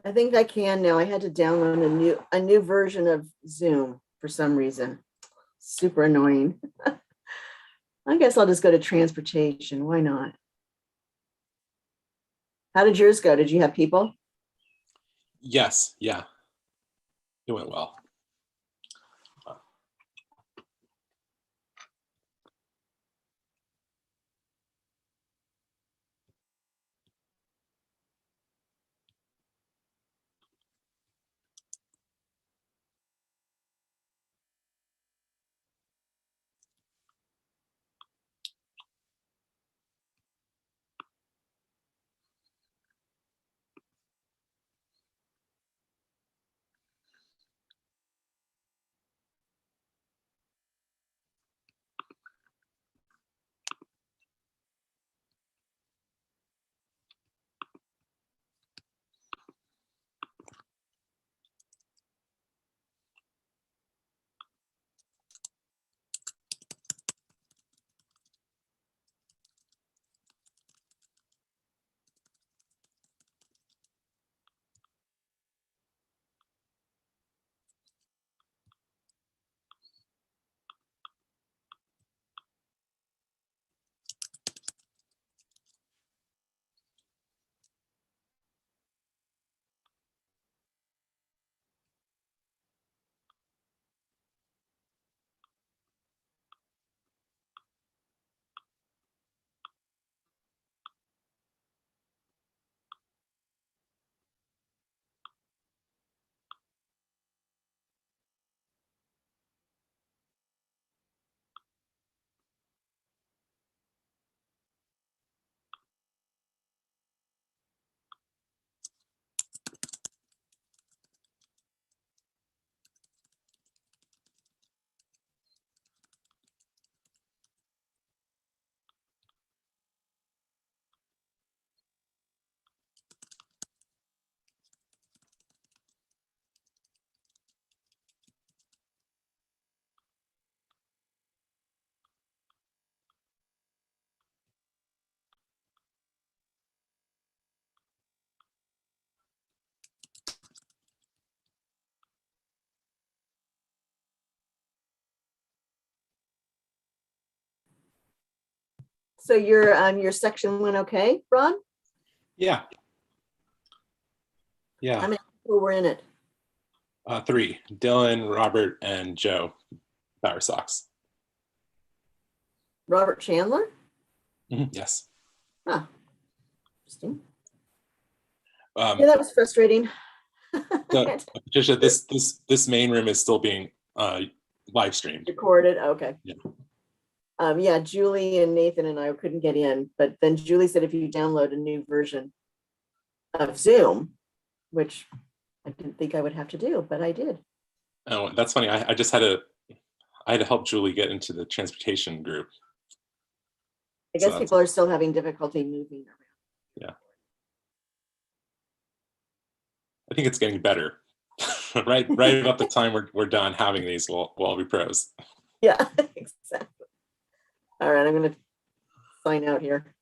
I think I can now. I had to download a new version of Zoom for some reason. Super annoying. I guess I'll just go to transportation. Why not? How did yours go? Did you have people? Yes, yeah. It went well. So your section went okay, Ron? Yeah. Yeah. How many people were in it? 3, Dylan, Robert, and Joe Power Sox. Robert Chandler? Yes. Huh. Interesting. Um, Yeah, that was frustrating. so, Patricia, this main room is still being live streamed. Recorded. Okay. Yeah. Yeah, Julie and Nathan and I couldn't get in, but then Julie said if you download a new version of Zoom, which I didn't think I would have to do, but I did. Oh, that's funny. I just had to help Julie get into the transportation group. I guess people are still having difficulty moving around. Yeah. I think it's getting better. right about the time we're done having these, we'll all be pros. Yeah, exactly. All right, I'm going to sign out here.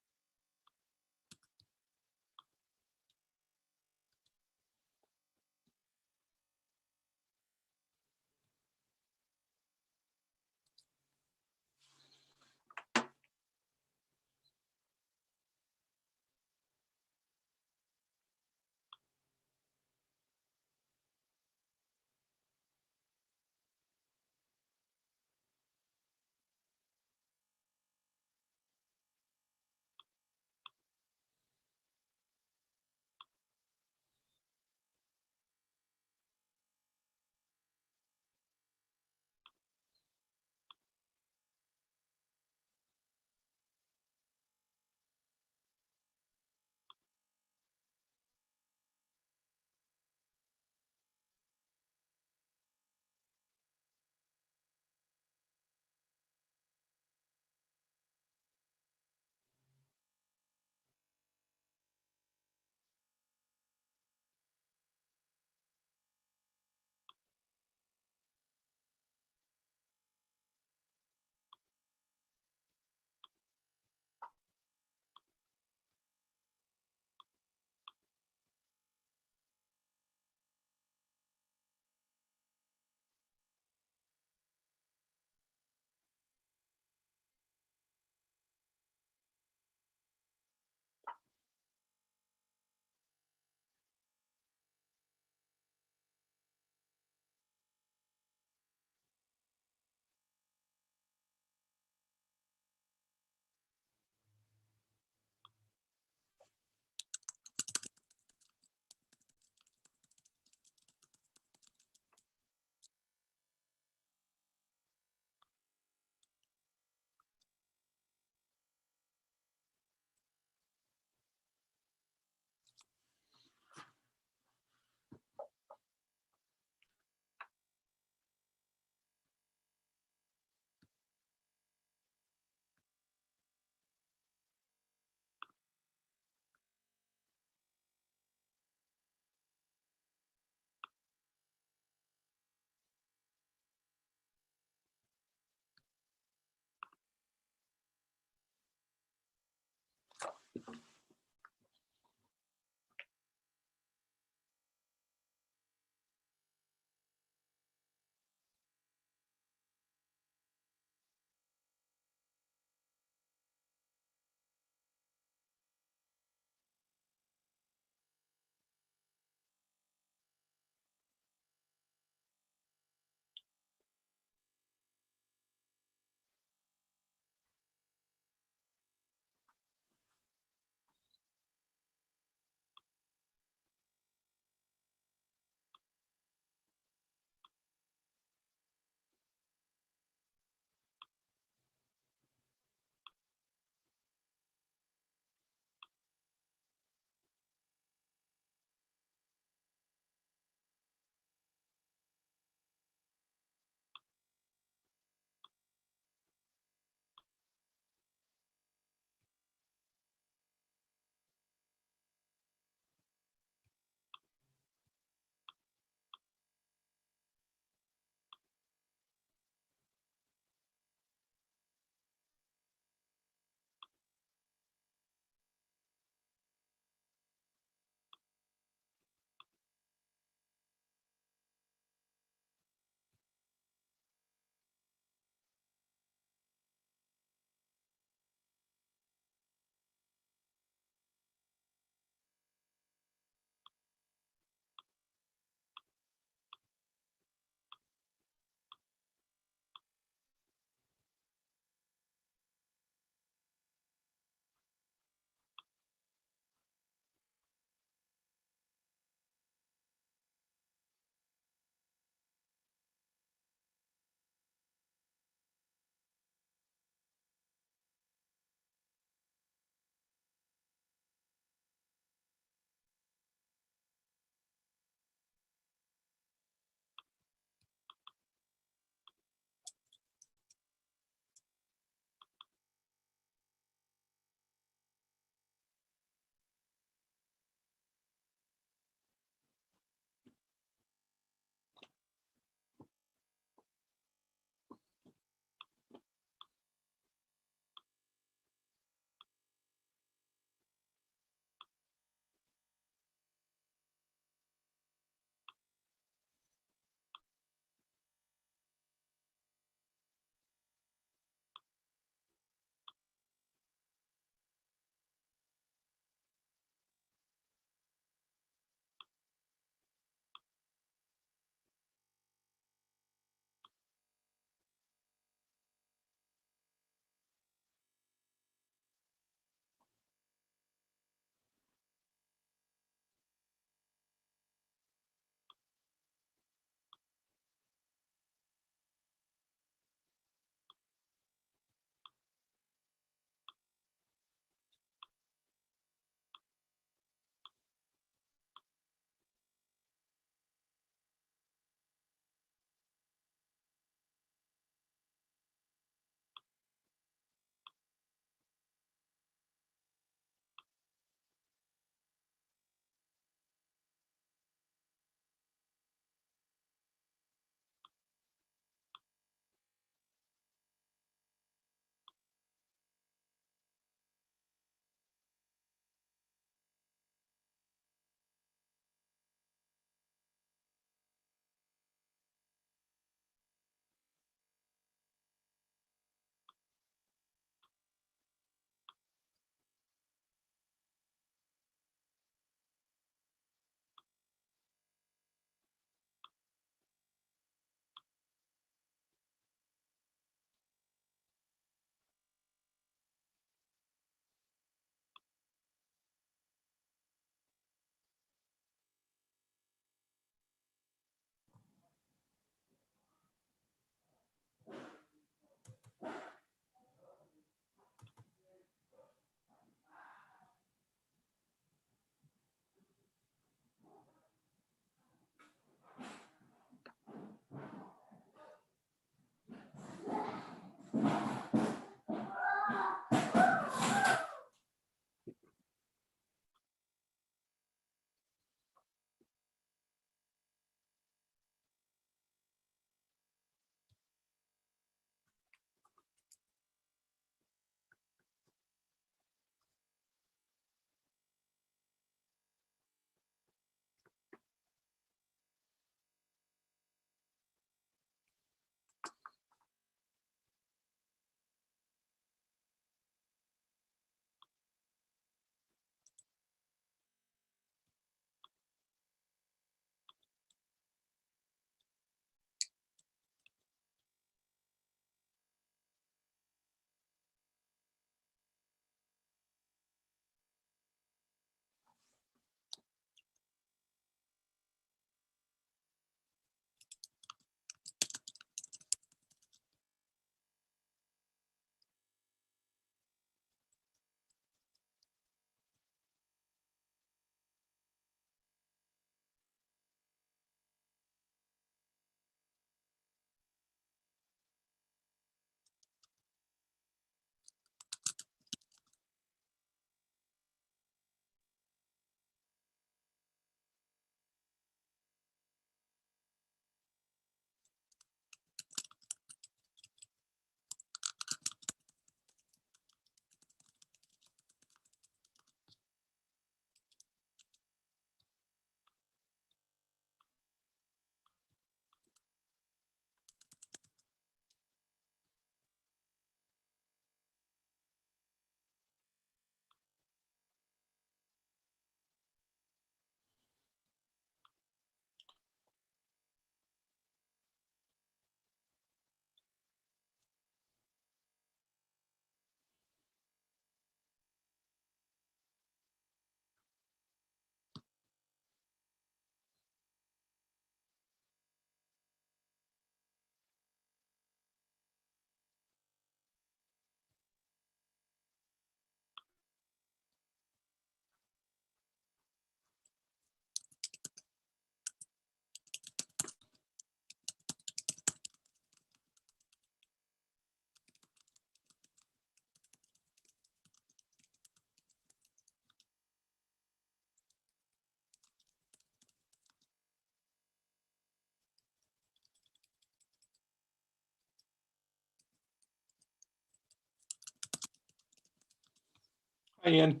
Hi, Ian.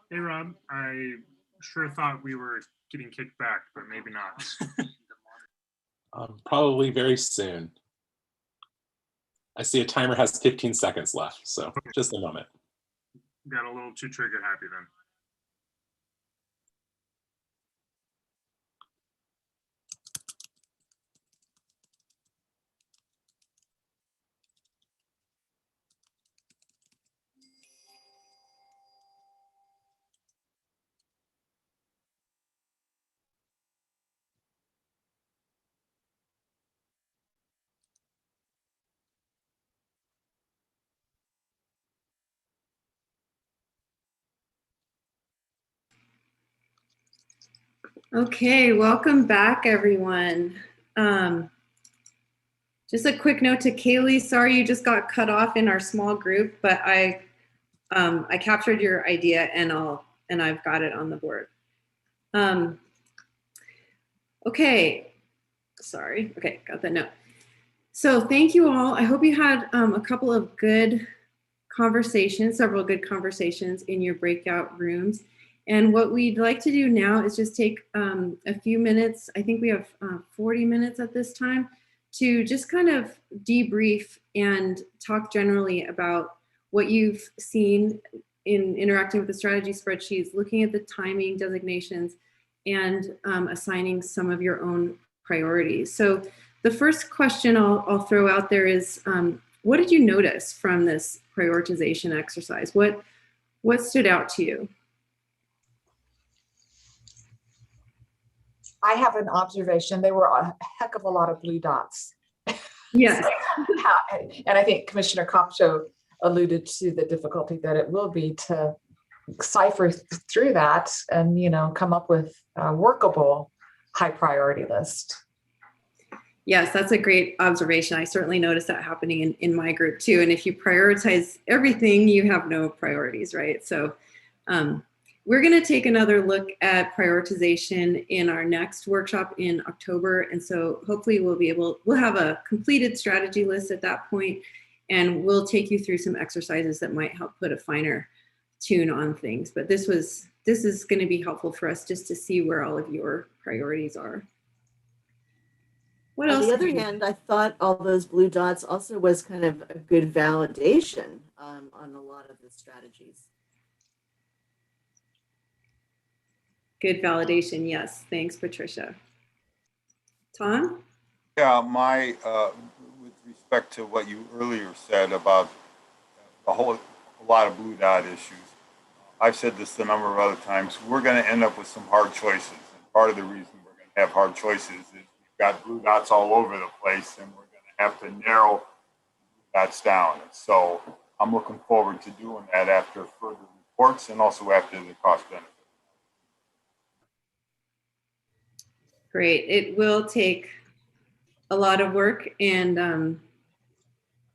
Hey, Rob. I sure thought we were getting kicked back, but maybe not. Probably very soon. I see a timer has 15 seconds left, so just a moment. Got a little too trigger happy then. Okay, welcome back, everyone. Just a quick note to Kaylee. Sorry you just got cut off in our small group, but I captured your idea and I've got it on the board. Okay, sorry. Okay, got that note. So thank you all. I hope you had a couple of good conversations, several good conversations in your breakout rooms. And what we'd like to do now is just take a few minutes. I think we have 40 minutes at this time to just kind of debrief and talk generally about what you've seen in interacting with the strategy spreadsheets, looking at the timing designations, and assigning some of your own priorities. So the first question I'll throw out there is, what did you notice from this prioritization exercise? What stood out to you? I have an observation. There were a heck of a lot of blue dots. Yes. And I think Commissioner Kopcho alluded to the difficulty that it will be to cipher through that and, come up with a workable high priority list. Yes, that's a great observation. I certainly noticed that happening in my group too. And if you prioritize everything, you have no priorities, right? So we're going to take another look at prioritization in our next workshop in October. And so hopefully we'll have a completed strategy list at that point, and we'll take you through some exercises that might help put a finer tune on things. But this is going to be helpful for us just to see where all of your priorities are. What else? On the other hand, I thought all those blue dots also was kind of a good validation on a lot of the strategies. Good validation, yes. Thanks, Patricia. Tom? Yeah, with respect to what you earlier said about a lot of blue dot issues, I've said this a number of other times, we're going to end up with some hard choices. And part of the reason we're going to have hard choices is we've got blue dots all over the place, and we're going to have to narrow dots down. So I'm looking forward to doing that after further reports and also after the cost benefit. Great. It will take a lot of work, and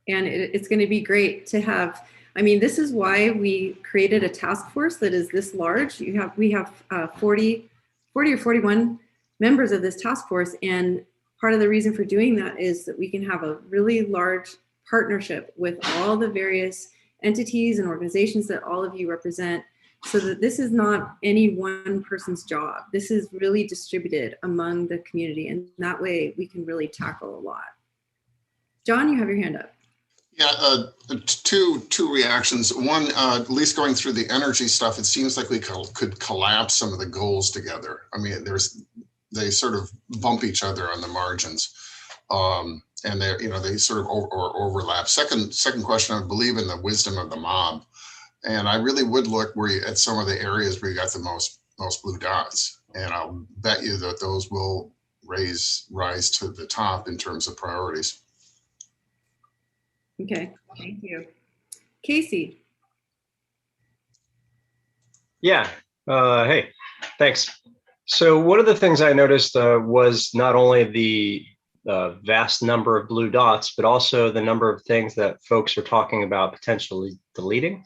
it's going to be great to have. I mean, this is why we created a task force that is this large. We have 40 or 41 members of this task force, and part of the reason for doing that is that we can have a really large partnership with all the various entities and organizations that all of you represent, so that this is not any one person's job. This is really distributed among the community, and that way we can really tackle a lot. John, you have your hand up. Yeah, two reactions. One, at least going through the energy stuff, it seems like we could collapse some of the goals together. I mean, they sort of bump each other on the margins, and they sort of overlap. Second question, I believe in the wisdom of the mob. And I really would look at some of the areas where you got the most blue dots. And I'll bet you that those will rise to the top in terms of priorities. Okay, thank you. Casey. Yeah, hey, thanks. So one of the things I noticed was not only the vast number of blue dots, but also the number of things that folks are talking about potentially deleting.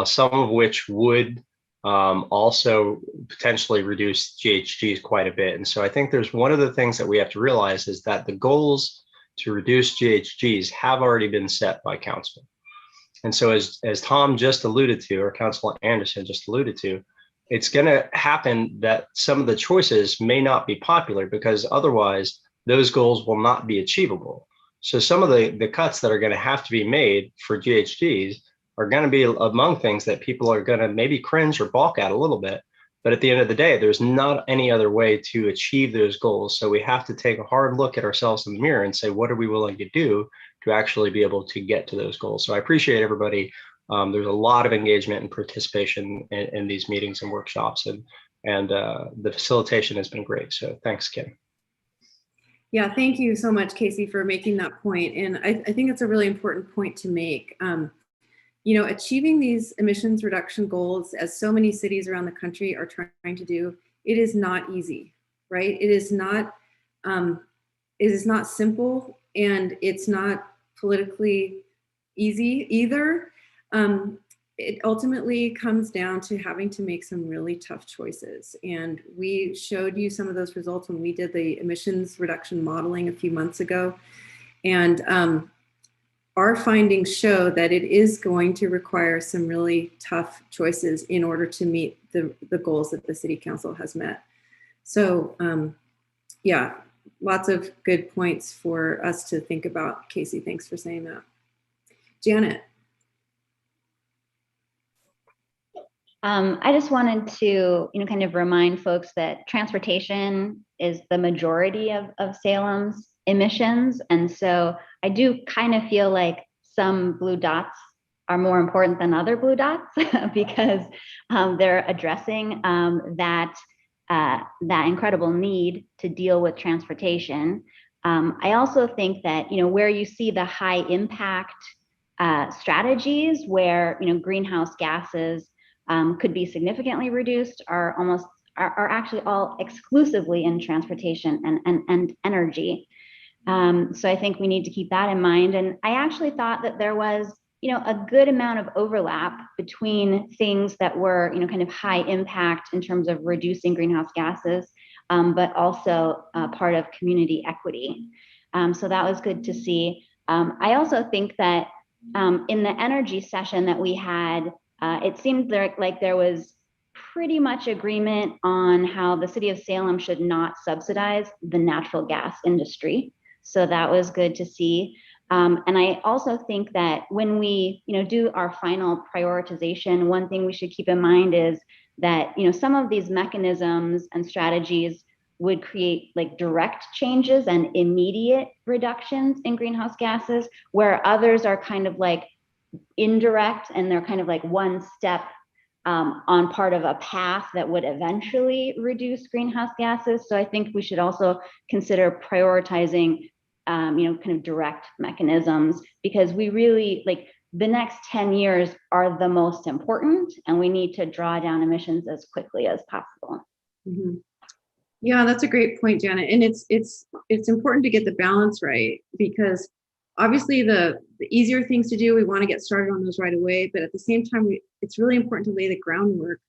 Some of which would also potentially reduce GHGs quite a bit. And so I think there's one of the things that we have to realize is that the goals to reduce GHGs have already been set by council. And so as Tom just alluded to, or Councilor Anderson just alluded to, it's going to happen that some of the choices may not be popular because otherwise those goals will not be achievable. So some of the cuts that are going to have to be made for GHGs are going to be among things that people are going to maybe cringe or balk at a little bit. But at the end of the day, there's not any other way to achieve those goals. So we have to take a hard look at ourselves in the mirror and say, what are we willing to do to actually be able to get to those goals? So I appreciate everybody. There's a lot of engagement and participation in these meetings and workshops, and the facilitation has been great. So thanks, Kim. Yeah, thank you so much, Casey, for making that point. And I think it's a really important point to make. You know, achieving these emissions reduction goals, as so many cities around the country are trying to do, it is not easy, right? It is not simple, and it's not politically easy either. It ultimately comes down to having to make some really tough choices. And we showed you some of those results when we did the emissions reduction modeling a few months ago. And our findings show that it is going to require some really tough choices in order to meet the goals that the City Council has met. So yeah, lots of good points for us to think about. Casey, thanks for saying that. Janet. I just wanted to, kind of remind folks that transportation is the majority of Salem's emissions. And so I do kind of feel like some blue dots are more important than other blue dots because they're addressing that incredible need to deal with transportation. I also think that, where you see the high impact strategies where, greenhouse gases could be significantly reduced are actually all exclusively in transportation and energy. So I think we need to keep that in mind. And I actually thought that there was, a good amount of overlap between things that were, kind of high impact in terms of reducing greenhouse gases, but also part of community equity. So that was good to see. I also think that in the energy session that we had, it seemed like there was pretty much agreement on how the City of Salem should not subsidize the natural gas industry. So that was good to see. And I also think that when we, do our final prioritization, one thing we should keep in mind is that, some of these mechanisms and strategies would create like direct changes and immediate reductions in greenhouse gases, where others are kind of like indirect, and they're kind of like one step on part of a path that would eventually reduce greenhouse gases. So I think we should also consider prioritizing, kind of direct mechanisms, because we really the next 10 years are the most important, and we need to draw down emissions as quickly as possible. Mm-hmm. Yeah, that's a great point, Janet. And it's important to get the balance right, because obviously the easier things to do, we want to get started on those right away. But at the same time, it's really important to lay the groundwork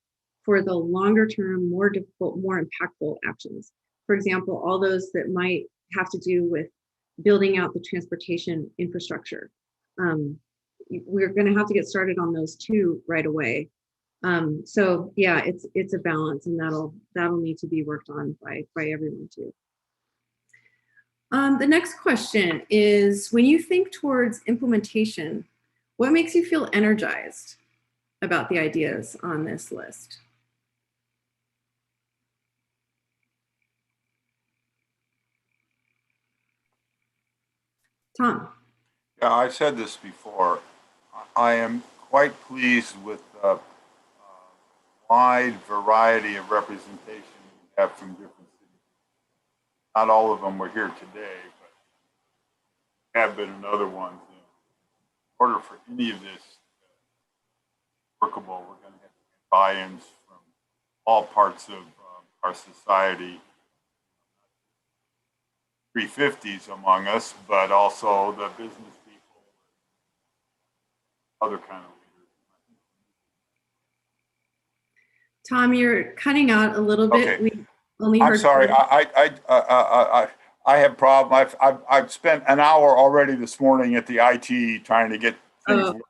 for the longer term, more difficult, more impactful actions. For example, all those that might have to do with building out the transportation infrastructure. We're going to have to get started on those too right away. So yeah, it's a balance, and that'll need to be worked on by everyone too. The next question is, when you think towards implementation, what makes you feel energized about the ideas on this list? Tom. Yeah, I've said this before. I am quite pleased with the wide variety of representation we have from different cities. Not all of them were here today, but have been in other ones. In order for any of this workable, we're going to have to get buy-ins from all parts of our society. 350s among us, but also the business people, other kind of leaders. Tom, you're cutting out a little bit. Okay. We only heard. I'm sorry. I have problem. I've spent an hour already this morning at the IT trying to get things working,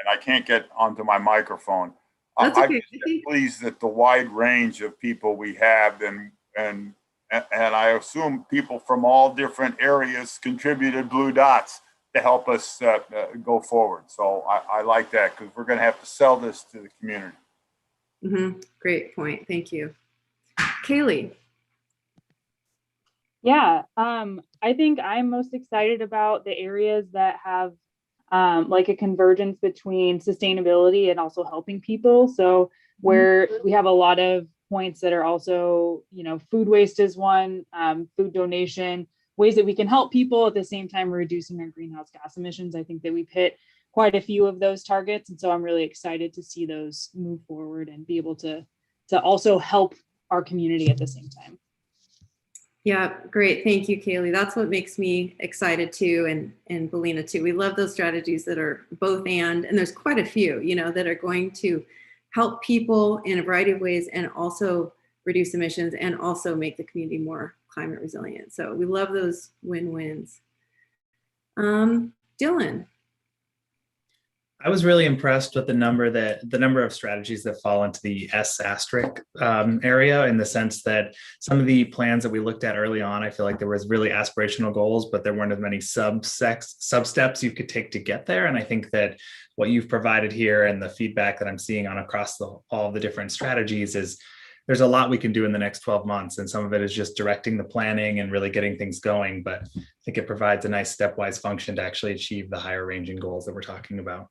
and I can't get onto my microphone. That's I'm okay. just pleased at the wide range of people we have, and I assume people from all different areas contributed blue dots to help us go forward. So I like that, because we're going to have to sell this to the community. Great point. Thank you. Kaylee. Yeah, I think I'm most excited about the areas that have like a convergence between sustainability and also helping people. So where we have a lot of points that are also, you know, food waste is one, food donation, ways that we can help people at the same time reducing our greenhouse gas emissions. I think that we've hit quite a few of those targets. And so I'm really excited to see those move forward and be able to also help our community at the same time. Yeah, great. Thank you, Kaylee. That's what makes me excited too, and Belina too. We love those strategies that are both and there's quite a few, you know, that are going to help people in a variety of ways and also reduce emissions and also make the community more climate resilient. So we love those win-wins. Dylan. I was really impressed with the number of strategies that fall into the S asterisk area, in the sense that some of the plans that we looked at early on, I feel like there was really aspirational goals, but there weren't as many sub-steps you could take to get there. And I think that what you've provided here and the feedback that I'm seeing on across all the different strategies is there's a lot we can do in the next 12 months. And some of it is just directing the planning and really getting things going. But I think it provides a nice stepwise function to actually achieve the higher ranging goals that we're talking about.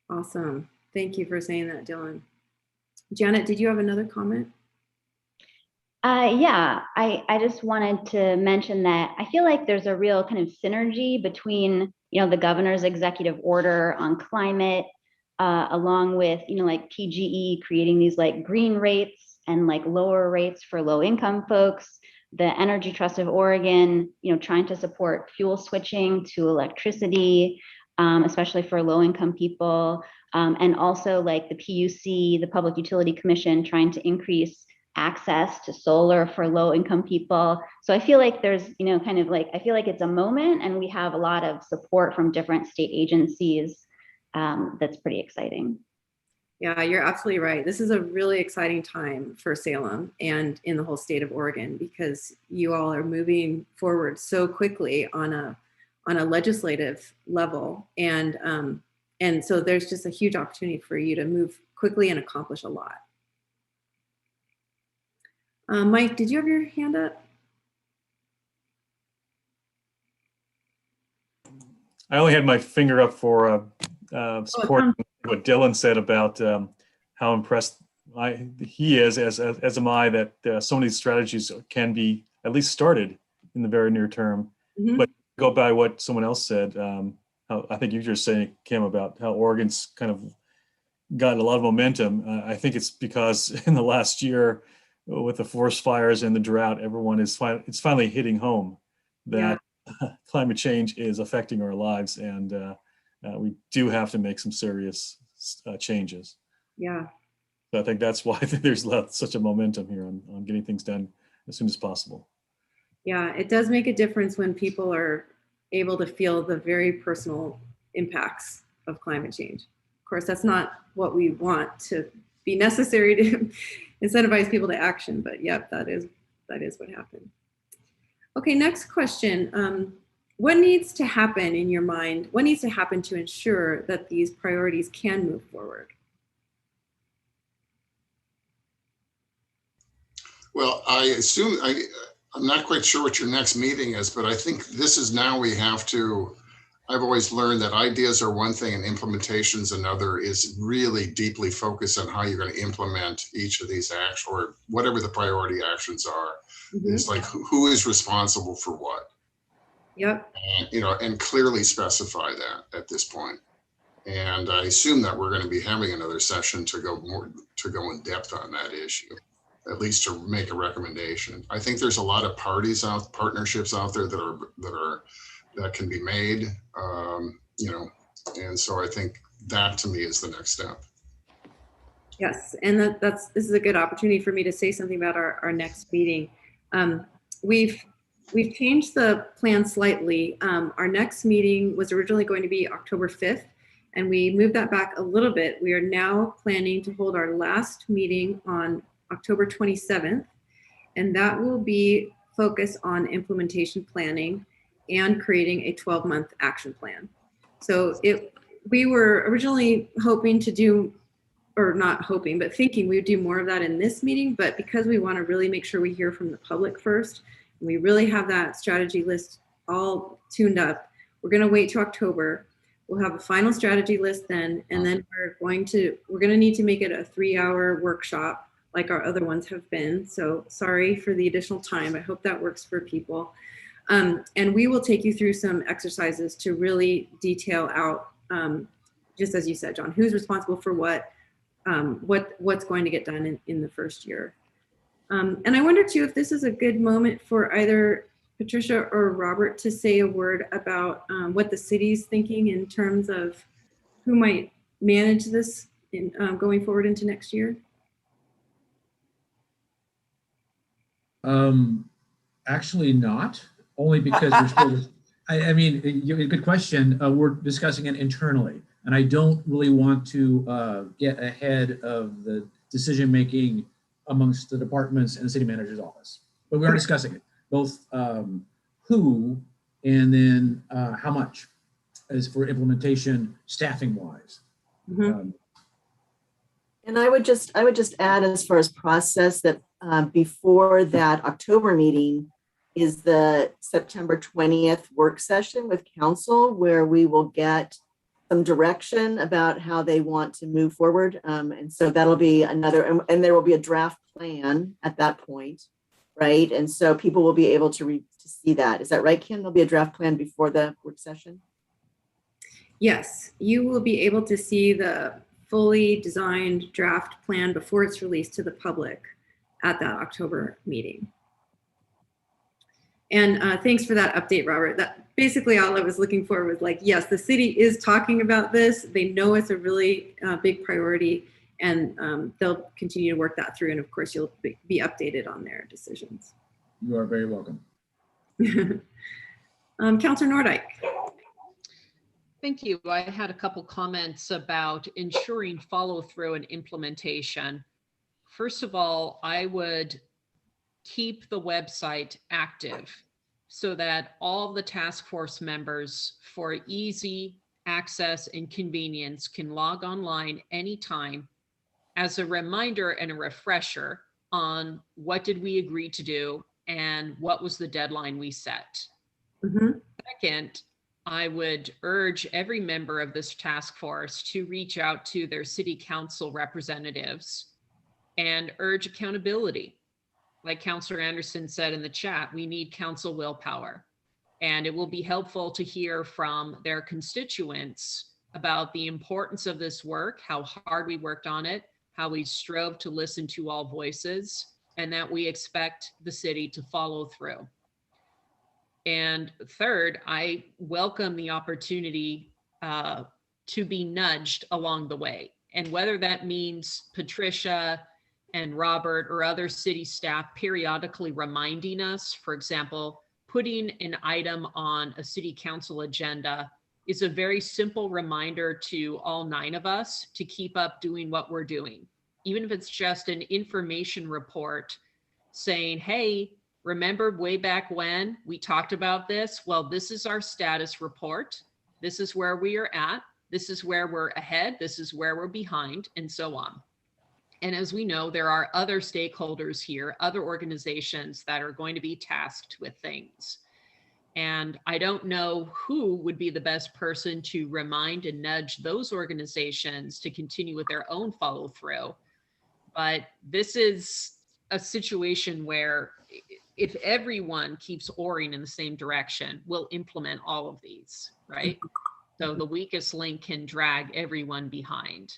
Awesome. Thank you for saying that, Dylan. Janet, did you have another comment? Yeah, I just wanted to mention that I feel like there's a real kind of synergy between, you know, the governor's executive order on climate, along with, you know, like PGE creating these like green rates and like lower rates for low income folks, the Energy Trust of Oregon, you know, trying to support fuel switching to electricity, especially for low-income people, and also like the PUC, the Public Utility Commission, trying to increase access to solar for low-income people. So I feel like there's, you know, kind of like, I feel like it's a moment, and we have a lot of support from different state agencies. That's pretty exciting. Yeah, you're absolutely right. This is a really exciting time for Salem and in the whole state of Oregon, because you all are moving forward so quickly on a legislative level. And so there's just a huge opportunity for you to move quickly and accomplish a lot. Mike, did you have your hand up? I only had my finger up for supporting what Dylan said about how impressed he is, as am I, that some of these strategies can be at least started in the very near term. But go by what someone else said. I think you were just saying, Kim, about how Oregon's kind of gotten a lot of momentum. I think it's because in the last year, with the forest fires and the drought, everyone is it's finally hitting home that climate change is affecting our lives, and we do have to make some serious changes. Yeah. So I think that's why there's such a momentum here on getting things done as soon as possible. Yeah, it does make a difference when people are able to feel the very personal impacts of climate change. Of course, that's not what we want to be necessary to incentivize people to action, but yep, that is what happened. Okay, next question. What needs to happen in your mind? What needs to happen to ensure that these priorities can move forward? Well, I assume, I'm not quite sure what your next meeting is, but I think this is now we have to, I've always learned that ideas are one thing and implementation's another, is really deeply focused on how you're going to implement each of these actions, or whatever the priority actions are. It's like, who is responsible for what? Yep. And, you know, and clearly specify that at this point. And I assume that we're going to be having another session to go in depth on that issue, at least to make a recommendation. I think there's a lot of partnerships out there that can be made, you know, and so I think that to me is the next step. Yes, and this is a good opportunity for me to say something about our next meeting. We've changed the plan slightly. Our next meeting was originally going to be October 5th, And we moved that back a little bit. We are now planning to hold our last meeting on October 27th, and that will be focused on implementation planning and creating a 12-month action plan. So we were originally hoping to do, or not hoping, but thinking we would do more of that in this meeting, but because we want to really make sure we hear from the public first, and we really have that strategy list all tuned up, we're going to wait till October. We'll have a final strategy list then, and then we're going to need to make it a 3-hour workshop like our other ones have been. So sorry for the additional time. I hope that works for people. And we will take you through some exercises to really detail out, just as you said, John, who's responsible for what's going to get done in the first year. And I wonder too, if this is a good moment for either Patricia or Robert to say a word about what the city's thinking in terms of who might manage this in, going forward into next year. Actually not, only because we're still, I mean, good question. We're discussing it internally, and I don't really want to get ahead of the decision-making amongst the departments and the city manager's office. But we are discussing it, both who and then how much as for implementation staffing-wise. Mm-hmm. And I would just add, as far as process, that before that October meeting is the September 20th work session with council, where we will get some direction about how they want to move forward. And so that'll be another, and there will be a draft plan at that point, right? And so people will be able to see that. Is that right, Kim? There'll be a draft plan before the work session? Yes, you will be able to see the fully designed draft plan before it's released to the public at that October meeting. And thanks for that update, Robert. That basically all I was looking for was like, yes, the city is talking about this. They know it's a really big priority, and they'll continue to work that through. And of course, you'll be updated on their decisions. You are very welcome. Councilor Nordyke. Thank you. I had a couple comments about ensuring follow through and implementation. First of all, I would keep the website active so that all the task force members, for easy access and convenience, can log online anytime as a reminder and a refresher on what did we agree to do and what was the deadline we set. Mm-hmm. Second, I would urge every member of this task force to reach out to their city council representatives and urge accountability. Like Councilor Anderson said in the chat, we need council willpower. And it will be helpful to hear from their constituents about the importance of this work, how hard we worked on it, how we strove to listen to all voices, and that we expect the city to follow through. And third, I welcome the opportunity to be nudged along the way. And whether that means Patricia and Robert or other city staff periodically reminding us, for example, putting an item on a city council agenda is a very simple reminder to all 9 of us to keep up doing what we're doing. Even if it's just an information report saying, hey, remember way back when we talked about this? Well, this is our status report. This is where we are at. This is where we're ahead. This is where we're behind, and so on. And as we know, there are other stakeholders here, other organizations that are going to be tasked with things. And I don't know who would be the best person to remind and nudge those organizations to continue with their own follow through. But this is a situation where if everyone keeps oaring in the same direction, we'll implement all of these, right? So the weakest link can drag everyone behind.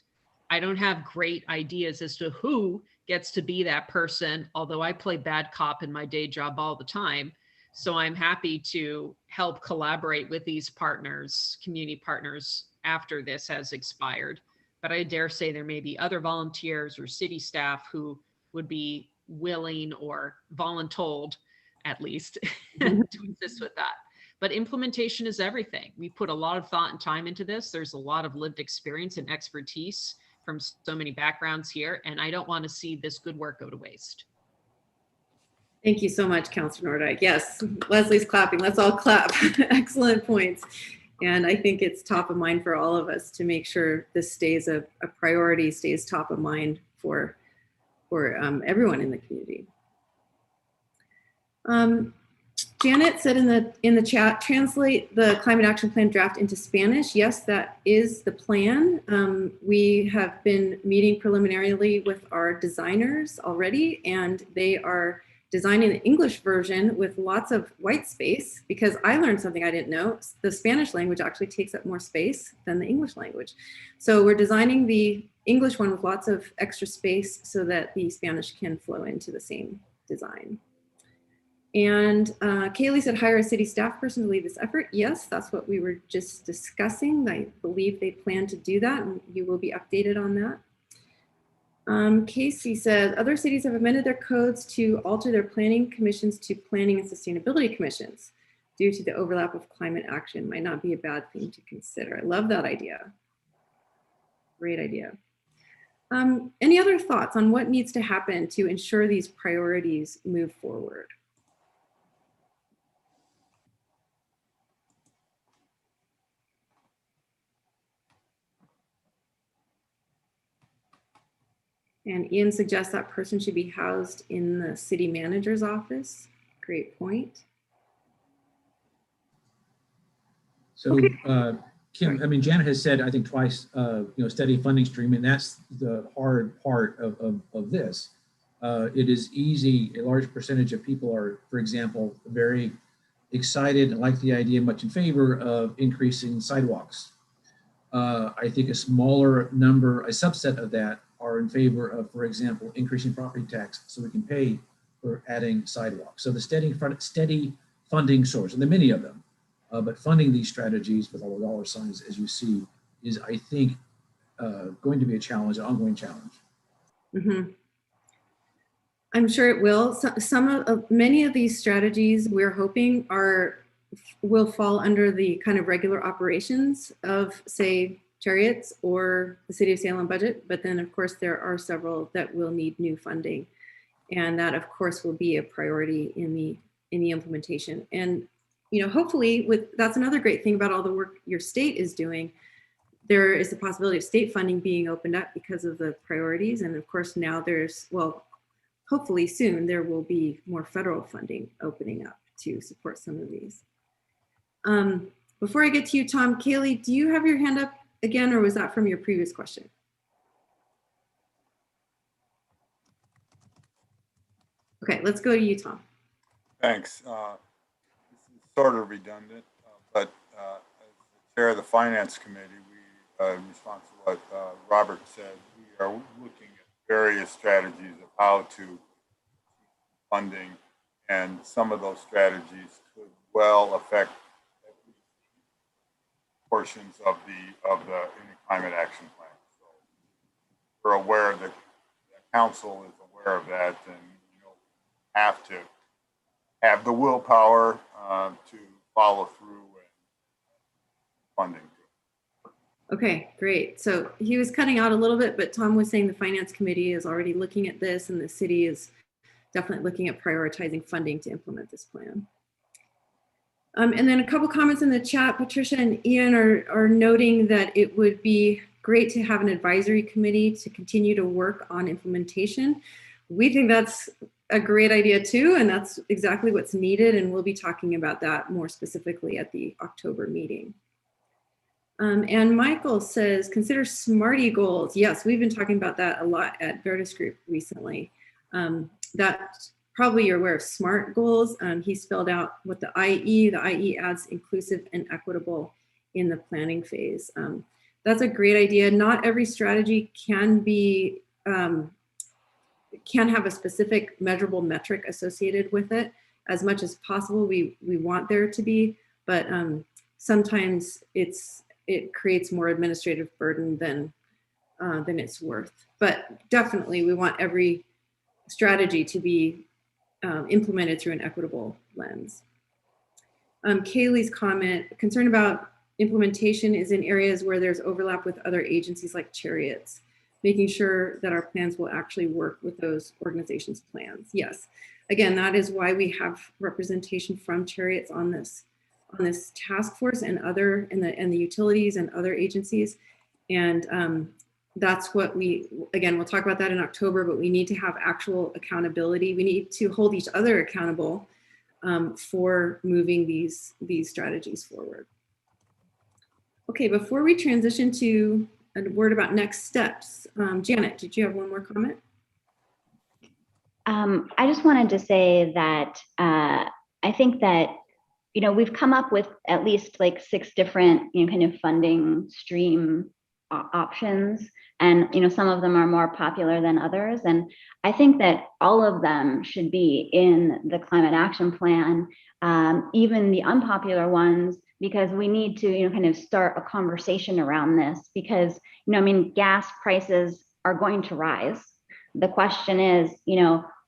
I don't have great ideas as to who gets to be that person, although I play bad cop in my day job all the time. So I'm happy to help collaborate with these partners, community partners, after this has expired. But I dare say there may be other volunteers or city staff who would be willing or voluntold, at least, to assist with that. but implementation is everything. We put a lot of thought and time into this. There's a lot of lived experience and expertise from so many backgrounds here, and I don't want to see this good work go to waste. Thank you so much, Councilor Nordyke. Yes, Leslie's clapping. Let's all clap. Excellent points. And I think it's top of mind for all of us to make sure this stays a priority, stays top of mind for everyone in the community. Janet said in the chat, translate the climate action plan draft into Spanish. Yes, that is the plan. We have been meeting preliminarily with our designers already, and they are designing the English version with lots of white space, because I learned something I didn't know. The Spanish language actually takes up more space than the English language. So we're designing the English one with lots of extra space so that the Spanish can flow into the same design. And Kaylee said, hire a city staff person to lead this effort. Yes, that's what we were just discussing. I believe they plan to do that, and you will be updated on that. Casey says, other cities have amended their codes to alter their planning commissions to planning and sustainability commissions due to the overlap of climate action. Might not be a bad thing to consider. I love that idea. Great idea. Any other thoughts on what needs to happen to ensure these priorities move forward? And Ian suggests that person should be housed in the city manager's office. Great point. So, Kim, I mean, Janet has said, I think twice, steady funding stream, and that's the hard part of this. It is easy. A large percentage of people are, for example, very excited and like the idea, much in favor of increasing sidewalks. I think a smaller number, a subset of that, are in favor of, for example, increasing property tax so we can pay for adding sidewalks. So the steady funding source, and there are many of them, but funding these strategies with all the dollar signs, as you see, is, I think, going to be a challenge, an ongoing challenge. Mm-hmm. I'm sure it will. Many of these strategies we're hoping will fall under the kind of regular operations of, say, Chariots or the City of Salem budget, but then of course there are several that will need new funding, and that of course will be a priority in the implementation. And hopefully, that's another great thing about all the work your state is doing. There is the possibility of state funding being opened up because of the priorities, and of course now hopefully soon there will be more federal funding opening up to support some of these. Before I get to you, Tom, Kaylee, do you have your hand up again, or was that from your previous question? Okay, let's go to you, Tom. Thanks. This is sort of redundant, but as the chair of the Finance Committee, in response to what Robert said, we are looking at various strategies of how to funding, and some of those strategies could well affect portions of the climate action plan. So we're aware that the council is aware of that, and have to have the willpower to follow through with funding. Okay, great. So he was cutting out a little bit, but Tom was saying the Finance Committee is already looking at this, and the city is definitely looking at prioritizing funding to implement this plan. And then a couple comments in the chat. Patricia and Ian are noting that it would be great to have an advisory committee to continue to work on implementation. We think that's a great idea too, and that's exactly what's needed, and we'll be talking about that more specifically at the October meeting. And Michael says, consider SMARTY goals. Yes, we've been talking about that a lot at Vertus Group recently. That probably you're aware of SMART goals. He spelled out what the IE adds inclusive and equitable in the planning phase. That's a great idea. Not every strategy can have a specific measurable metric associated with it. As much as possible, we want there to be, but sometimes it creates more administrative burden than it's worth. But definitely, we want every strategy to be implemented through an equitable lens. Kaylee's comment, concern about implementation is in areas where there's overlap with other agencies like Chariots, making sure that our plans will actually work with those organizations' plans. Yes, again, that is why we have representation from Chariots on this task force and the utilities and other agencies. And that's what we'll talk about that in October, but we need to have actual accountability. We need to hold each other accountable for moving these strategies forward. Okay, before we transition to a word about next steps, Janet, did you have one more comment? I just wanted to say that I think that, we've come up with at least like 6 different, kind of funding stream options. And, some of them are more popular than others. And I think that all of them should be in the climate action plan, even the unpopular ones, because we need to, kind of start a conversation around this because, gas prices are going to rise. The question is,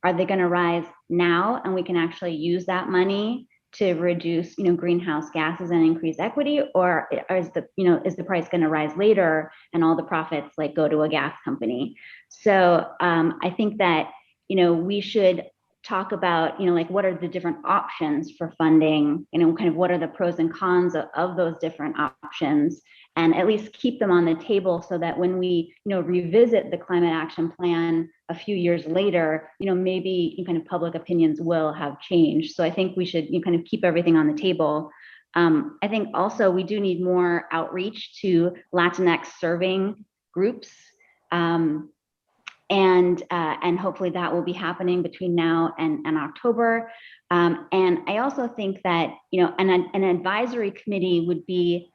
are they going to rise now and we can actually use that money to reduce, greenhouse gases and increase equity, or is the price going to rise later and all the profits like go to a gas company? So I think that, we should talk about, like what are the different options for funding, kind of what are the pros and cons of those different options, and at least keep them on the table so that when we, revisit the climate action plan a few years later, maybe kind of public opinions will have changed. So I think we should kind of keep everything on the table. I think also we do need more outreach to Latinx serving groups. And hopefully that will be happening between now and October. And I also think that, an advisory committee would be,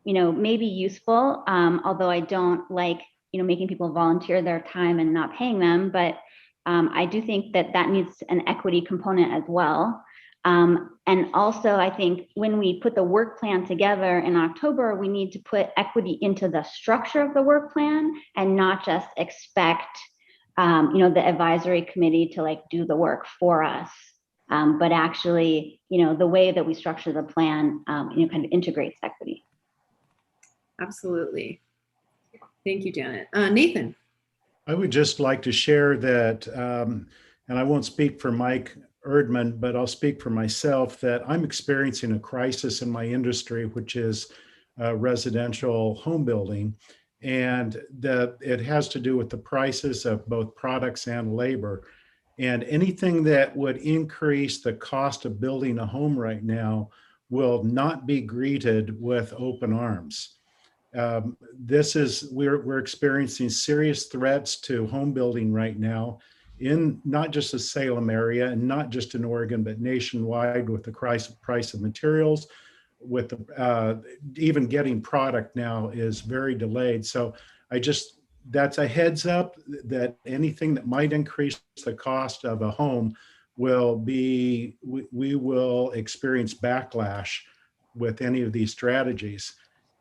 maybe useful, although I don't like, making people volunteer their time and not paying them, but I do think that needs an equity component as well. And also I think when we put the work plan together in October, we need to put equity into the structure of the work plan and not just expect, the advisory committee to like do the work for us, but actually, the way that we structure the plan, kind of integrates equity. Absolutely. Thank you, Janet. Nathan. I would just like to share that, and I won't speak for Mike Erdman, but I'll speak for myself, that I'm experiencing a crisis in my industry, which is residential home building. And it has to do with the prices of both products and labor. And anything that would increase the cost of building a home right now will not be greeted with open arms. We're experiencing serious threats to home building right now in not just the Salem area and not just in Oregon, but nationwide, with the price of materials, with the, even getting product now is very delayed. So that's a heads up that anything that might increase the cost of a home we will experience backlash with any of these strategies.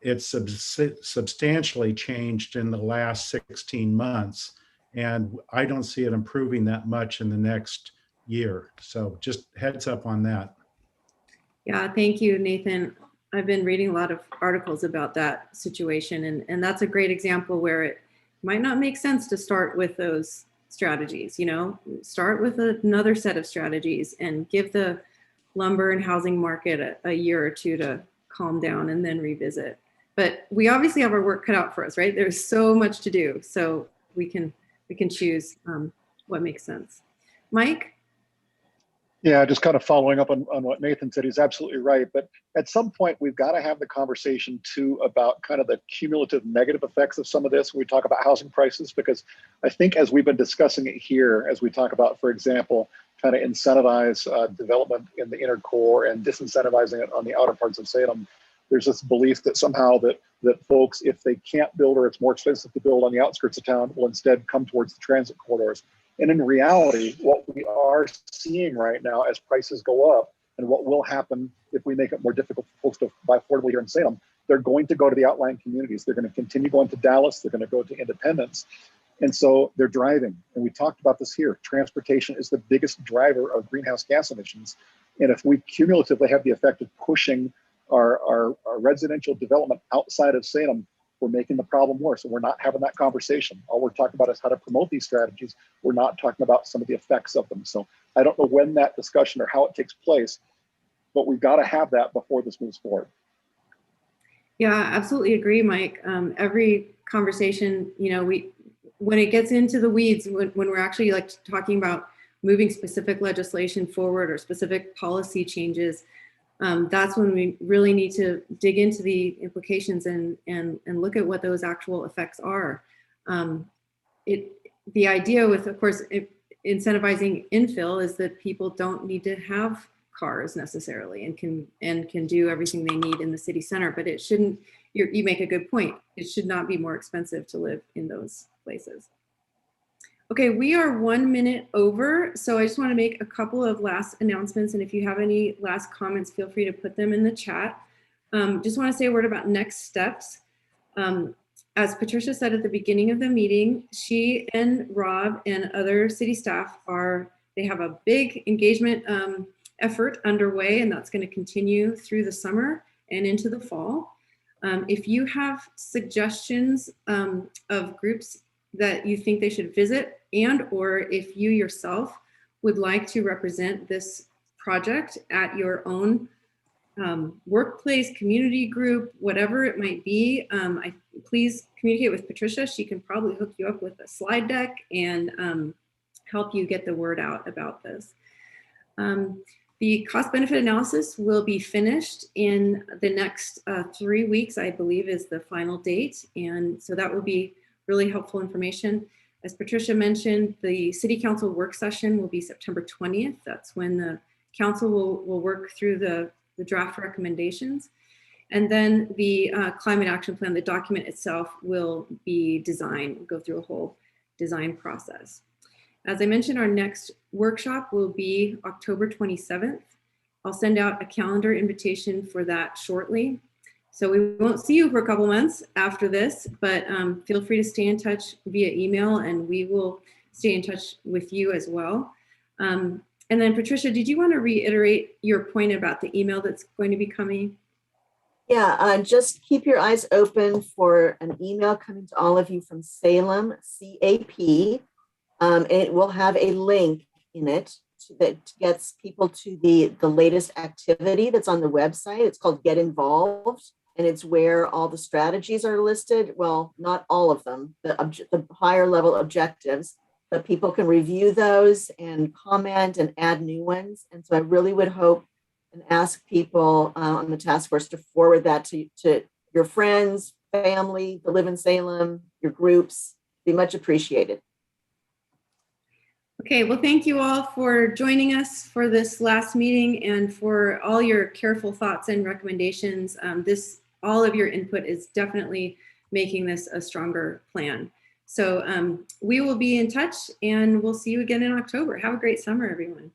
It's substantially changed in the last 16 months, and I don't see it improving that much in the next year. So just heads up on that. Yeah, thank you, Nathan. I've been reading a lot of articles about that situation, and that's a great example where it might not make sense to start with those strategies. Start with another set of strategies and give the lumber and housing market a year or two to calm down and then revisit. But we obviously have our work cut out for us, right? There's so much to do, so we can choose what makes sense. Mike? Yeah, just kind of following up on what Nathan said, he's absolutely right. But at some point, we've got to have the conversation too about kind of the cumulative negative effects of some of this when we talk about housing prices, because I think as we've been discussing it here, as we talk about, for example, trying to incentivize development in the inner core and disincentivizing it on the outer parts of Salem, there's this belief that somehow that folks, if they can't build or it's more expensive to build on the outskirts of town, will instead come towards the transit corridors. And in reality, what we are seeing right now as prices go up, and what will happen if we make it more difficult for folks to buy affordably here in Salem, they're going to go to the outlying communities. They're going to continue going to Dallas. They're going to go to Independence. And so they're driving. And we talked about this here. Transportation is the biggest driver of greenhouse gas emissions. And if we cumulatively have the effect of pushing our residential development outside of Salem, we're making the problem worse. And we're not having that conversation. All we're talking about is how to promote these strategies. We're not talking about some of the effects of them. So I don't know when that discussion or how it takes place, but we've got to have that before this moves forward. Yeah, absolutely agree, Mike. Every conversation, you know, when it gets into the weeds, when we're actually like talking about moving specific legislation forward or specific policy changes, that's when we really need to dig into the implications and look at what those actual effects are. The idea with, of course, incentivizing infill is that people don't need to have cars necessarily and can do everything they need in the city center, but it shouldn't, you make a good point. It should not be more expensive to live in those places. Okay, we are 1 minute over, so I just want to make a couple of last announcements, and if you have any last comments, feel free to put them in the chat. Just want to say a word about next steps. As Patricia said at the beginning of the meeting, she and Rob and other city staff they have a big engagement effort underway, and that's going to continue through the summer and into the fall. If you have suggestions of groups that you think they should visit, and or if you yourself would like to represent this project at your own workplace, community group, whatever it might be, please communicate with Patricia. She can probably hook you up with a slide deck and help you get the word out about this. The cost benefit analysis will be finished in the next 3 weeks, I believe is the final date. And so that will be really helpful information. As Patricia mentioned, the City Council work session will be September 20th. That's when the council will work through the draft recommendations. And then the climate action plan, the document itself will be designed, go through a whole design process. As I mentioned, our next workshop will be October 27th. I'll send out a calendar invitation for that shortly. So we won't see you for a couple months after this, but feel free to stay in touch via email and we will stay in touch with you as well. And then Patricia, did you want to reiterate your point about the email that's going to be coming? Yeah, just keep your eyes open for an email coming to all of you from Salem, CAP. And it will have a link in it that gets people to the latest activity that's on the website. It's called Get Involved. And it's where all the strategies are listed. Well, not all of them, the higher level objectives, but people can review those and comment and add new ones. And so I really would hope and ask people on the task force to forward that to your friends, family that live in Salem, your groups. Be much appreciated. Okay, well, thank you all for joining us for this last meeting and for all your careful thoughts and recommendations. All of your input is definitely making this a stronger plan. So we will be in touch and we'll see you again in October. Have a great summer, everyone.